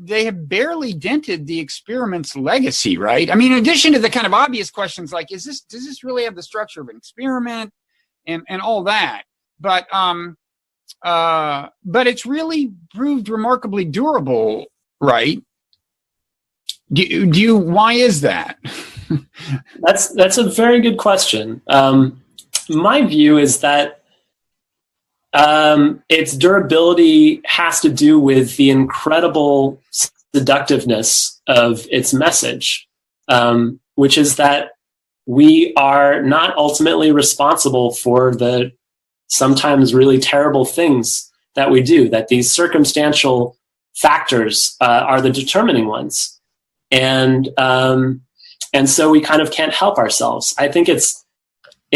they have barely dented the experiment's legacy, right? I mean, in addition to the kind of obvious questions like, does this really have the structure of an experiment and all that? But it's really proved remarkably durable, right? Why is that? That's a very good question. My view is that its durability has to do with the incredible seductiveness of its message, which is that we are not ultimately responsible for the sometimes really terrible things that we do, that these circumstantial factors are the determining ones. And so we kind of can't help ourselves. I think it's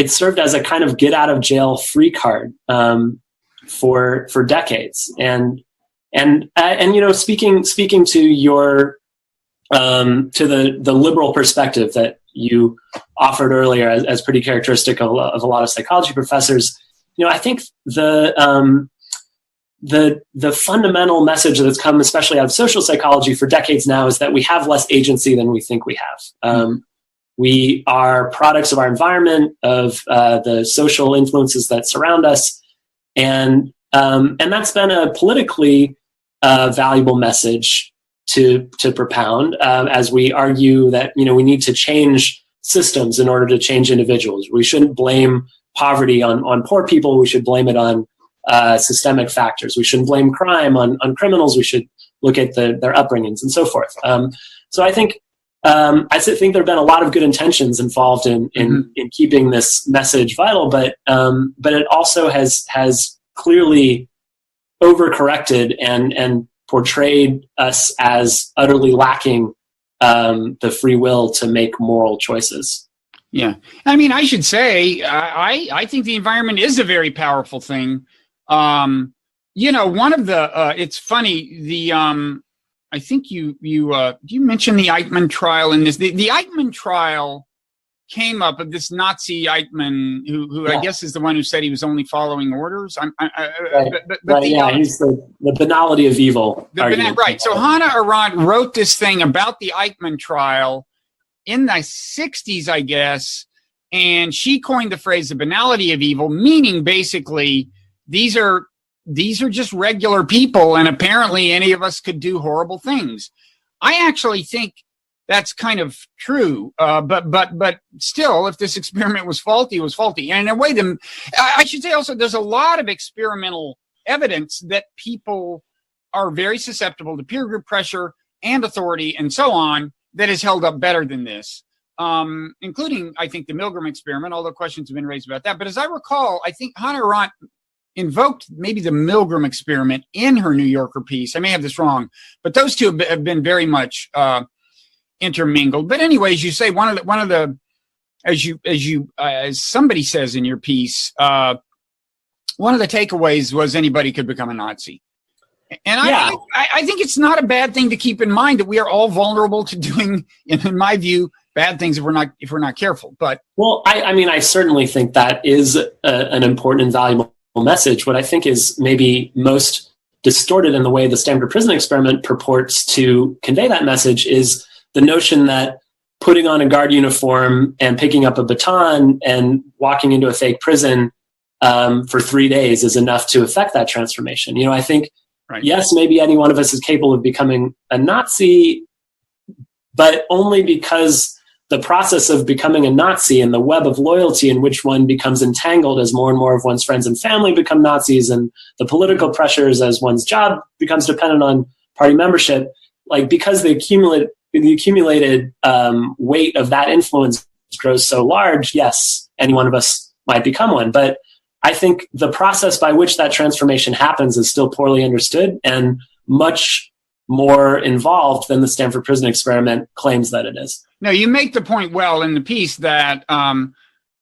served as a kind of get out of jail free card for decades. And speaking to your to the liberal perspective that you offered earlier as pretty characteristic of a lot of psychology professors, I think the fundamental message that's come, especially out of social psychology for decades now, is that we have less agency than we think we have. We are products of our environment, of the social influences that surround us, and that's been a politically valuable message to propound as we argue that we need to change systems in order to change individuals. We shouldn't blame poverty on poor people. We should blame it on systemic factors. We shouldn't blame crime on criminals. We should look at their upbringings and so forth. So I think there have been a lot of good intentions involved in keeping this message vital, but it also has clearly overcorrected and portrayed us as utterly lacking the free will to make moral choices. Yeah. I mean, I should say, I think the environment is a very powerful thing. One of the, it's funny, I think you mentioned the Eichmann trial in this. The Eichmann trial came up of this Nazi Eichmann, who I guess is the one who said he was only following orders. He's the banality of evil. Right. So Hannah Arendt wrote this thing about the Eichmann trial in the 60s, I guess, and she coined the phrase the banality of evil, meaning basically these are just regular people, and apparently any of us could do horrible things. I actually think that's kind of true, but still, if this experiment was faulty, it was faulty. And in a way, I should say also, there's a lot of experimental evidence that people are very susceptible to peer group pressure and authority and so on that has held up better than this, including, I think, the Milgram experiment, although questions have been raised about that. But as I recall, I think Hannah Arendt invoked maybe the Milgram experiment in her New Yorker piece. I may have this wrong, but those two have been very much intermingled. But anyways, you say one of the as somebody says in your piece, one of the takeaways was anybody could become a Nazi. And I think it's not a bad thing to keep in mind that we are all vulnerable to doing, in my view, bad things if we're not careful. But I certainly think that is an important and valuable message. What I think is maybe most distorted in the way the Stanford Prison Experiment purports to convey that message is the notion that putting on a guard uniform and picking up a baton and walking into a fake prison for 3 days is enough to affect that transformation. I think, right. Yes, maybe any one of us is capable of becoming a Nazi, but only because the process of becoming a Nazi and the web of loyalty in which one becomes entangled as more and more of one's friends and family become Nazis, and the political pressures as one's job becomes dependent on party membership, because the accumulated weight of that influence grows so large, yes, any one of us might become one. But I think the process by which that transformation happens is still poorly understood and much more involved than the Stanford Prison Experiment claims that it is. No, you make the point well in the piece that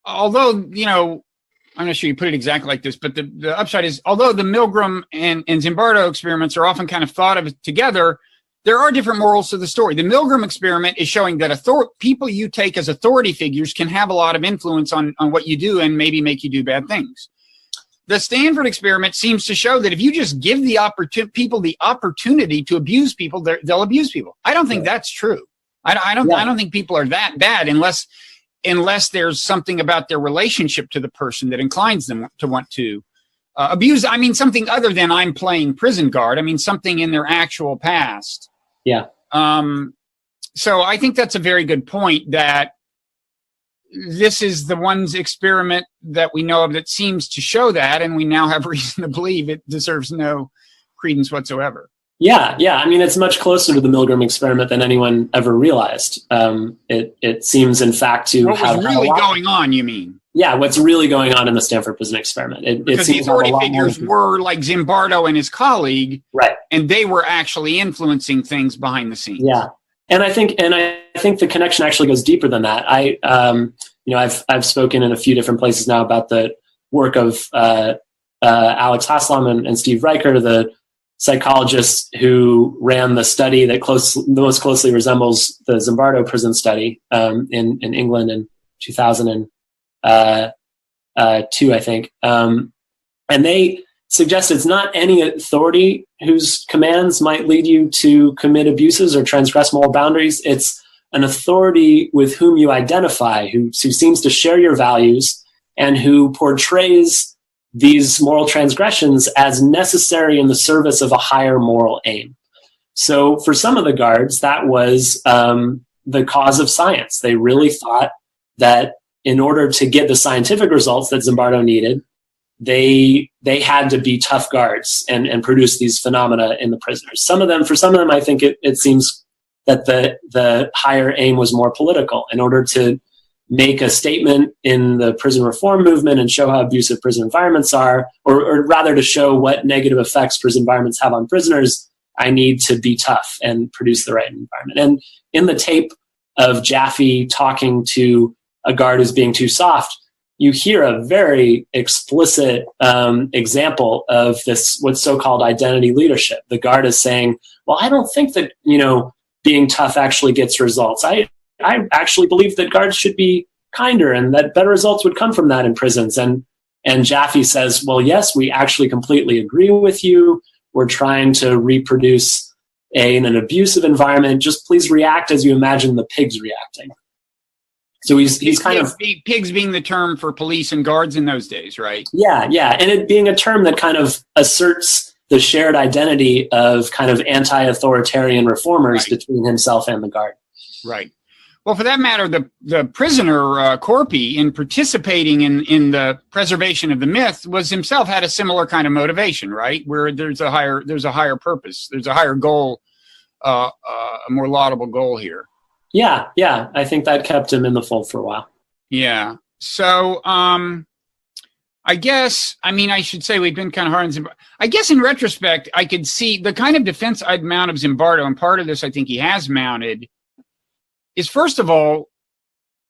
although, I'm not sure you put it exactly like this, but the upside is, although the Milgram and Zimbardo experiments are often kind of thought of together, there are different morals to the story. The Milgram experiment is showing that people you take as authority figures can have a lot of influence on what you do and maybe make you do bad things. The Stanford experiment seems to show that if you just give people the opportunity to abuse people, they'll abuse people. I don't think that's true. I don't think people are that bad unless there's something about their relationship to the person that inclines them to want to abuse. I mean, something other than I'm playing prison guard. I mean, something in their actual past. Yeah. So I think that's a very good point, that this is the one experiment that we know of that seems to show that, and we now have reason to believe it deserves no credence whatsoever. Yeah. I mean, it's much closer to the Milgram experiment than anyone ever realized. It seems, in fact, to what was really going on, you mean? Yeah, what's really going on in the Stanford Prison Experiment. Because the authority figures were like Zimbardo and his colleague, right? And they were actually influencing things behind the scenes. Yeah, and I think the connection actually goes deeper than that. I've spoken in a few different places now about the work of Alex Haslam and Steve Reicher, the psychologists who ran the study that most closely resembles the Zimbardo prison study in England in 2002, I think. And they suggest it's not any authority whose commands might lead you to commit abuses or transgress moral boundaries. It's an authority with whom you identify, who seems to share your values and who portrays these moral transgressions as necessary in the service of a higher moral aim. So for some of the guards, that was the cause of science. They really thought that in order to get the scientific results that Zimbardo needed, they had to be tough guards and produce these phenomena in the prisoners. For some of them, I think it seems that the higher aim was more political. In order to make a statement in the prison reform movement and show how abusive prison environments are, or rather to show what negative effects prison environments have on prisoners, I need to be tough and produce the right environment. And in the tape of Jaffe talking to a guard who's being too soft, you hear a very explicit example of this, what's so-called identity leadership. The guard is saying, well, I don't think that, being tough actually gets results. I actually believe that guards should be kinder and that better results would come from that in prisons. And Jaffe says, well, yes, we actually completely agree with you. We're trying to reproduce in an abusive environment. Just please react as you imagine the pigs reacting. So he's kind of... Pigs being the term for police and guards in those days, right? Yeah. And it being a term that kind of asserts the shared identity of kind of anti-authoritarian reformers between himself and the guard. Right. Well, for that matter, the prisoner, Corpy, in participating in the preservation of the myth, was himself had a similar kind of motivation, right? Where there's a higher purpose, there's a higher goal, a more laudable goal here. Yeah. I think that kept him in the fold for a while. Yeah. So, I guess, I should say we've been kind of hard on Zimbardo. I guess in retrospect, I could see the kind of defense I'd mount of Zimbardo, and part of this I think he has mounted, is first of all,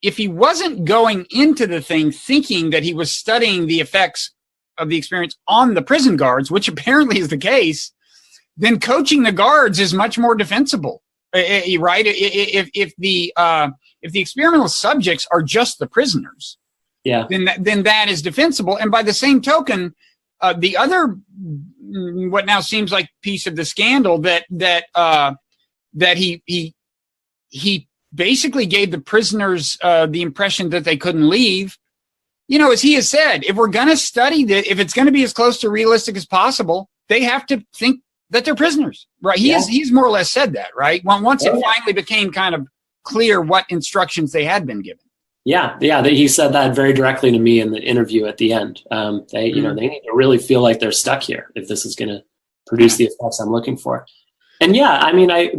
if he wasn't going into the thing thinking that he was studying the effects of the experience on the prison guards, which apparently is the case, then coaching the guards is much more defensible, right? If the experimental subjects are just the prisoners, then that is defensible. And by the same token, the other, what now seems like piece of the scandal that he basically gave the prisoners the impression that they couldn't leave. As he has said, if we're going to study that, if it's going to be as close to realistic as possible, they have to think that they're prisoners, right? He's more or less said that, right? Once it finally became kind of clear what instructions they had been given. Yeah. He said that very directly to me in the interview at the end. They need to really feel like they're stuck here if this is going to produce the effects I'm looking for. And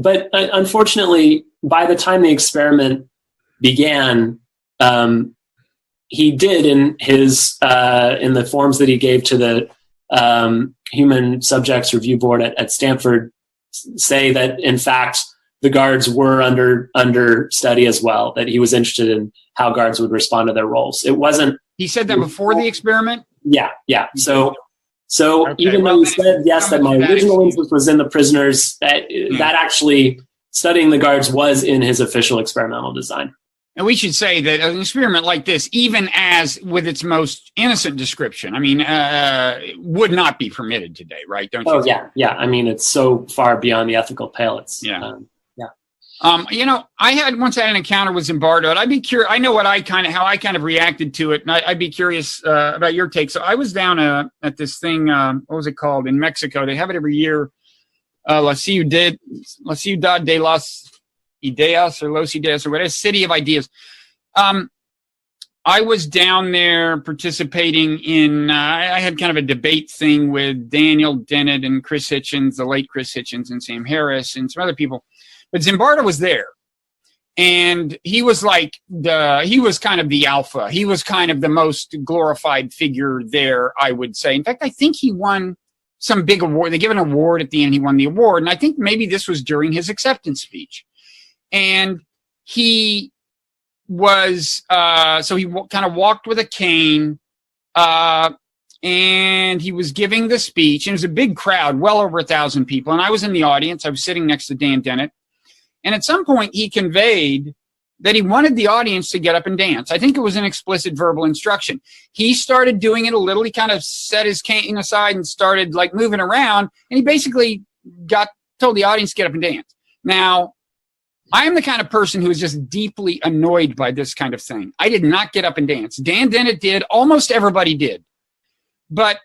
but unfortunately, by the time the experiment began, he did in his in the forms that he gave to the Human Subjects Review Board at Stanford say that in fact the guards were under study as well, that he was interested in how guards would respond to their roles. It wasn't... He said that before the experiment? Yeah. So even though he said, yes, that my original interest was in the prisoners, that actually studying the guards was in his official experimental design. And we should say that an experiment like this, even as with its most innocent description, would not be permitted today, right? Don't you? Oh, yeah. It's so far beyond the ethical pale. I had once had an encounter with Zimbardo, and I'd be curious. I know how I kind of reacted to it, and I'd be curious about your take. So I was down at this thing. What was it called in Mexico? They have it every year. La Ciudad de las Ideas or Los Ideas or whatever, City of Ideas. I was down there participating in. I had kind of a debate thing with Daniel Dennett and Chris Hitchens, the late Chris Hitchens, and Sam Harris, and some other people. But Zimbardo was there, and he was kind of the alpha. He was kind of the most glorified figure there, I would say. In fact, I think he won some big award. They give an award at the end. He won the award, and I think maybe this was during his acceptance speech. And he was so he kind of walked with a cane, and he was giving the speech. And it was a big crowd, well over 1,000 people, and I was in the audience. I was sitting next to Dan Dennett. And at some point, he conveyed that he wanted the audience to get up and dance. I think it was an explicit verbal instruction. He started doing it a little. He kind of set his cane aside and started moving around. And he basically told the audience to get up and dance. Now, I am the kind of person who is just deeply annoyed by this kind of thing. I did not get up and dance. Dan Dennett did. Almost everybody did. But,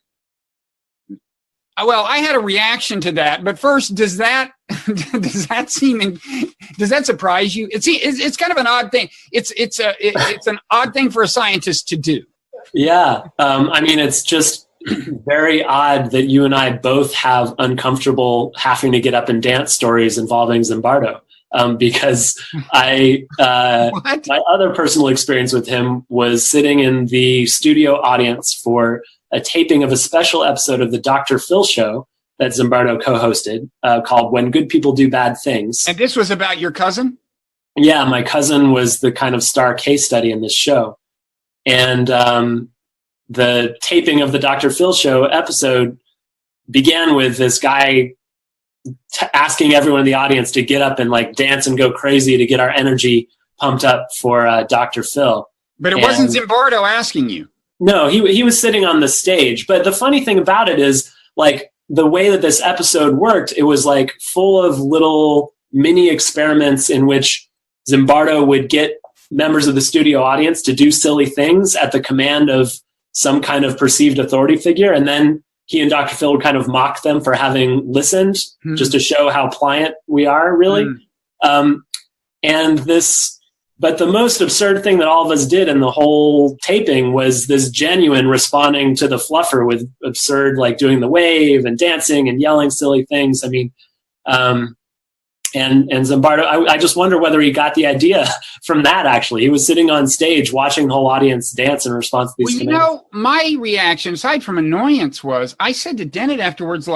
I had a reaction to that. But first, does that surprise you? It's kind of an odd thing. It's an odd thing for a scientist to do. Yeah. It's just very odd that you and I both have uncomfortable having to get up and dance stories involving Zimbardo. Because my other personal experience with him was sitting in the studio audience for a taping of a special episode of the Dr. Phil show that Zimbardo co-hosted called When Good People Do Bad Things. And this was about your cousin? Yeah, my cousin was the kind of star case study in this show. And the taping of the Dr. Phil show episode began with this guy asking everyone in the audience to get up and like dance and go crazy to get our energy pumped up for Dr. Phil. But it wasn't Zimbardo asking you. No, he was sitting on the stage. But the funny thing about it is, like, the way that this episode worked, it was like full of little mini experiments in which Zimbardo would get members of the studio audience to do silly things at the command of some kind of perceived authority figure. And then he and Dr. Phil would kind of mock them for having listened, just to show how pliant we are, really. But the most absurd thing that all of us did in the whole taping was this genuine responding to the fluffer with absurd, like doing the wave and dancing and yelling silly things. I mean, and Zimbardo, I just wonder whether he got the idea from that, actually. He was sitting on stage watching the whole audience dance in response to these commands. You know, my reaction, aside from annoyance, was I said to Dennett afterwards,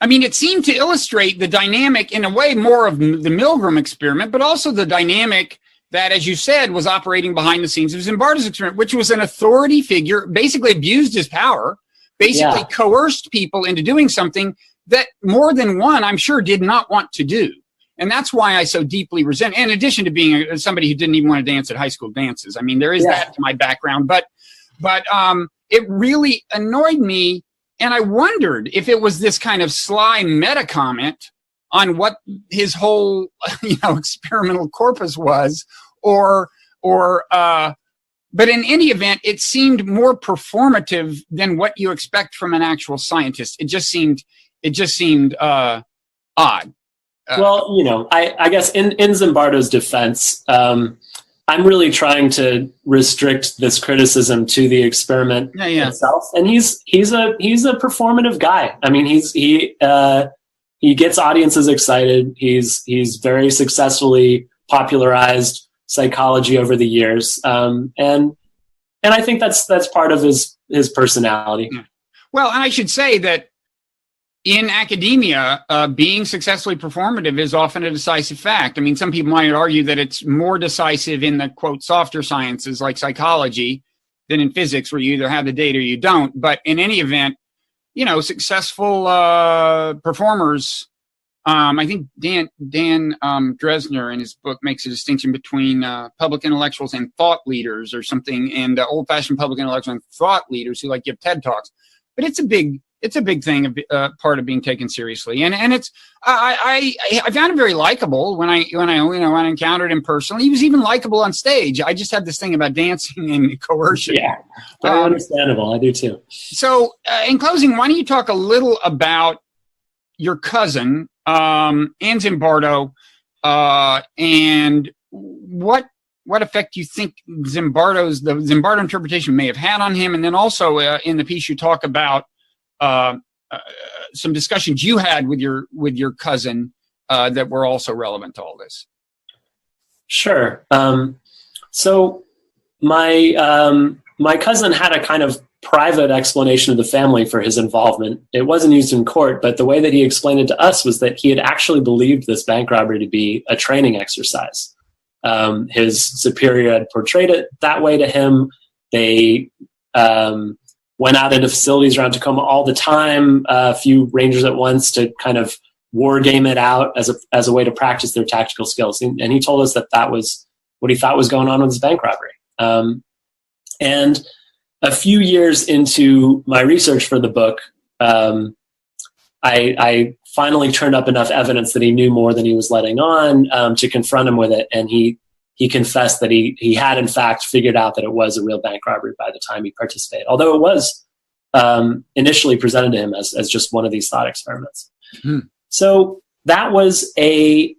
it seemed to illustrate the dynamic in a way more of the Milgram experiment, but also the dynamic that, as you said, was operating behind the scenes of Zimbardo's experiment, which was an authority figure, basically abused his power, basically coerced people into doing something that more than one, I'm sure, did not want to do. And that's why I so deeply resent, in addition to being somebody who didn't even want to dance at high school dances. I mean, there is that to my background, but it really annoyed me. And I wondered if it was this kind of sly meta comment on what his whole, experimental corpus was, but in any event, it seemed more performative than what you expect from an actual scientist. It just seemed odd. Well, I guess in Zimbardo's defense, I'm really trying to restrict this criticism to the experiment itself. And he's a performative guy. I mean, he gets audiences excited. He's very successfully popularized psychology over the years. And I think that's part of his personality. Well, and I should say that in academia, being successfully performative is often a decisive fact. I mean, some people might argue that it's more decisive in the, quote, softer sciences like psychology than in physics, where you either have the data or you don't. But in any event, successful performers, I think Dan Dresner in his book makes a distinction between public intellectuals and thought leaders or something, and old-fashioned public intellectuals and thought leaders who give TED Talks. But it's a big thing, part of being taken seriously, and it's I found him very likable when I encountered him personally. He was even likable on stage. I just had this thing about dancing and coercion. Yeah, very understandable. I do too. So, in closing, why don't you talk a little about your cousin and Zimbardo, and what effect you think the Zimbardo interpretation may have had on him, and then also in the piece you talk about some discussions you had with your cousin that were also relevant to all this. Sure. So my cousin had a kind of private explanation of the family for his involvement. It wasn't used in court, but the way that he explained it to us was that he had actually believed this bank robbery to be a training exercise. His superior had portrayed it that way to him. They went out into facilities around Tacoma all the time, a few rangers at once, to kind of war game it out as a way to practice their tactical skills. And he told us that was what he thought was going on with this bank robbery. And a few years into my research for the book, I finally turned up enough evidence that he knew more than he was letting on to confront him with it. And he confessed that he had, in fact, figured out that it was a real bank robbery by the time he participated, although it was initially presented to him as just one of these thought experiments. So that was a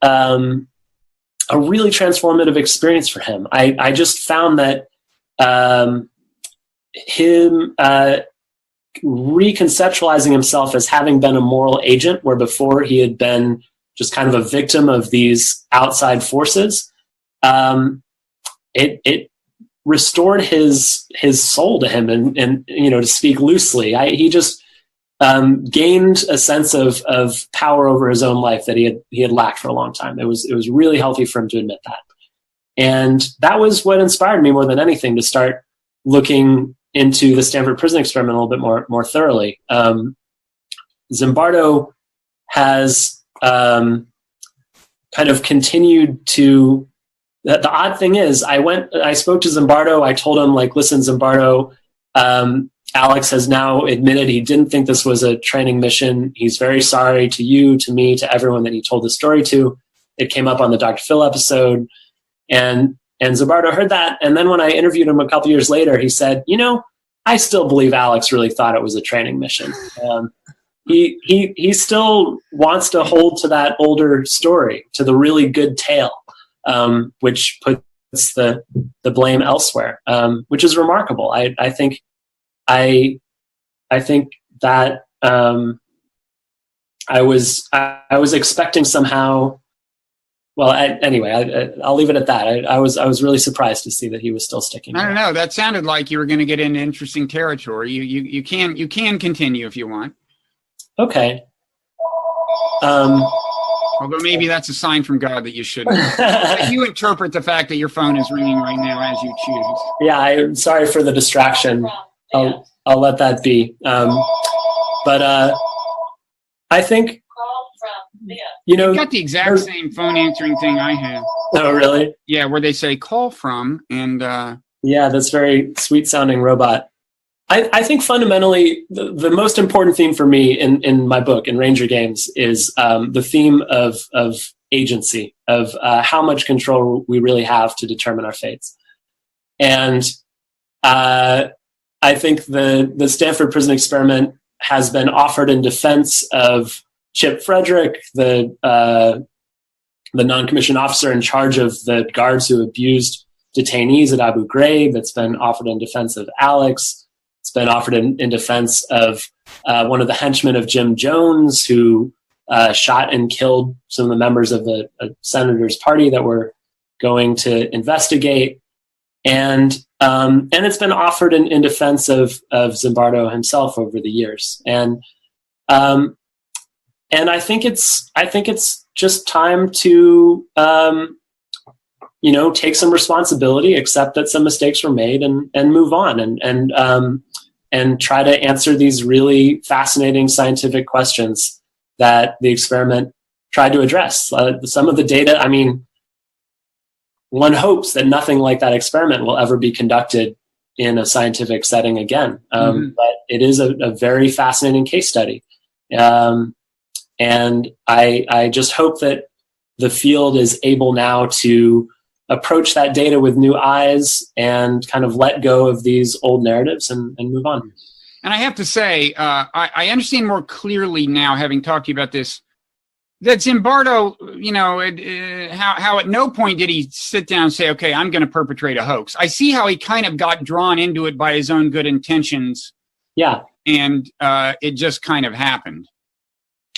really transformative experience for him. I just found that him reconceptualizing himself as having been a moral agent, where before he had been just kind of a victim of these outside forces, it restored his soul to him, and to speak loosely, he just gained a sense of power over his own life that he had lacked for a long time. It was really healthy for him to admit that. And that was what inspired me more than anything to start looking into the Stanford Prison Experiment a little bit more thoroughly. Zimbardo has kind of continued to. The odd thing is, I spoke to Zimbardo. I told him, like, listen, Zimbardo, Alex has now admitted he didn't think this was a training mission. He's very sorry to you, to me, to everyone that he told the story to. It came up on the Dr. Phil episode. And Zimbardo heard that. And then when I interviewed him a couple years later, he said, I still believe Alex really thought it was a training mission. He still wants to hold to that older story, to the really good tale, which puts the blame elsewhere, which is remarkable. I think that I was expecting somehow. Well, anyway, I'll leave it at that. I was really surprised to see that he was still sticking. I don't know. That sounded like you were going to get into interesting territory. You can continue if you want. Okay. Although maybe that's a sign from God that you shouldn't. You interpret the fact that your phone is ringing right now as you choose. Yeah, I'm sorry for the distraction. I'll let that be. But I think. You got the exact same phone answering thing I have. Oh, really? Yeah, where they say call from, and yeah, that's very sweet sounding robot. I think fundamentally the most important theme for me in my book, in Ranger Games, is the theme of agency, of how much control we really have to determine our fates. And I think the Stanford Prison Experiment has been offered in defense of Chip Frederick, the non-commissioned officer in charge of the guards who abused detainees at Abu Ghraib. It's been offered in defense of Alex. It's been offered in defense of one of the henchmen of Jim Jones, who shot and killed some of the members of the senator's party that were going to investigate. And it's been offered in defense of Zimbardo himself over the years. And I think it's just time to take some responsibility, accept that some mistakes were made, and move on, and try to answer these really fascinating scientific questions that the experiment tried to address. Some of the data, I mean, one hopes that nothing like that experiment will ever be conducted in a scientific setting again. But it is a very fascinating case study. And I just hope that the field is able now to approach that data with new eyes and kind of let go of these old narratives and move on. And I have to say, I understand more clearly now, having talked to you about this, that Zimbardo, how at no point did he sit down and say, okay, I'm going to perpetrate a hoax. I see how he kind of got drawn into it by his own good intentions. Yeah. And it just kind of happened.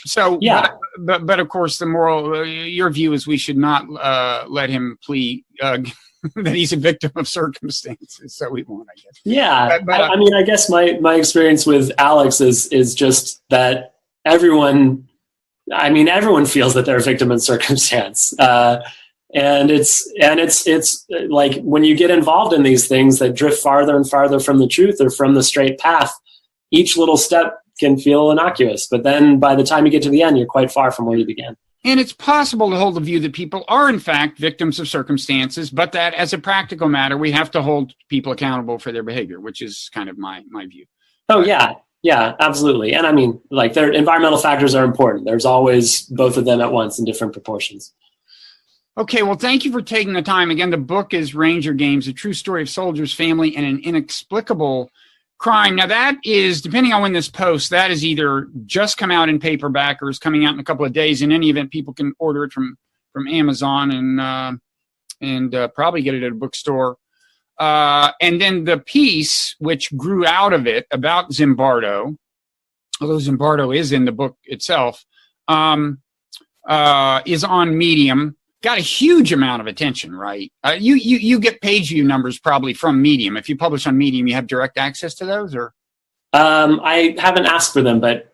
So, yeah. But of course, the moral, your view is we should not let him plead that he's a victim of circumstances. So we won't, I guess. Yeah. I mean, I guess my experience with Alex is just that everyone feels that they're a victim in circumstance. And it's like when you get involved in these things that drift farther and farther from the truth or from the straight path, each little step can feel innocuous, but then by the time you get to the end, you're quite far from where you began. And it's possible to hold the view that people are, in fact, victims of circumstances, but that as a practical matter, we have to hold people accountable for their behavior, which is kind of my view. Oh, yeah. Yeah, absolutely. And I mean, like, their environmental factors are important. There's always both of them at once in different proportions. Okay, well, thank you for taking the time. Again, the book is Ranger Games, a true story of soldiers, family, and an inexplicable crime. Now, that is, depending on when this posts, that is either just come out in paperback or is coming out in a couple of days. In any event, people can order it from Amazon and probably get it at a bookstore. And then the piece, which grew out of it about Zimbardo, although Zimbardo is in the book itself, is on Medium. Got a huge amount of attention, right? You get page view numbers probably from Medium. If you publish on Medium, you have direct access to those, or? I haven't asked for them, but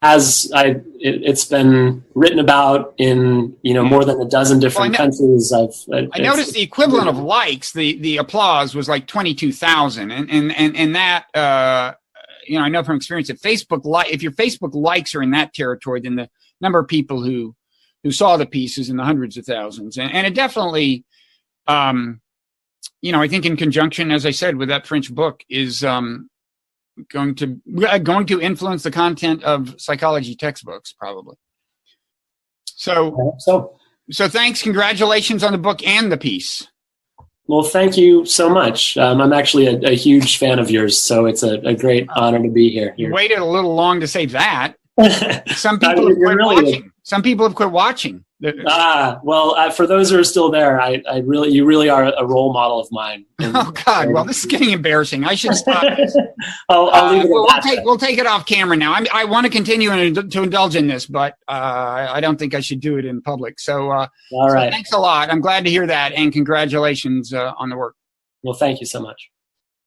it's been written about in more than a dozen different countries. I noticed the equivalent of likes, the applause was like 22,000, and that I know from experience that if your Facebook likes are in that territory, then the number of people who saw the piece is in the hundreds of thousands, and it definitely, I think in conjunction, as I said, with that French book is going to influence the content of psychology textbooks, probably. So thanks. Congratulations on the book and the piece. Well, thank you so much. I'm actually a huge fan of yours, so it's a great honor to be here. You waited a little long to say that. Some people have quit watching. Some people have quit watching. Well, for those who are still there, you really are a role model of mine. Oh God! Well, this is getting embarrassing. I should stop this. I'll leave it we'll take it off camera now. I want to continue to indulge in this, but I don't think I should do it in public. So, all right. So thanks a lot. I'm glad to hear that, and congratulations on the work. Well, thank you so much.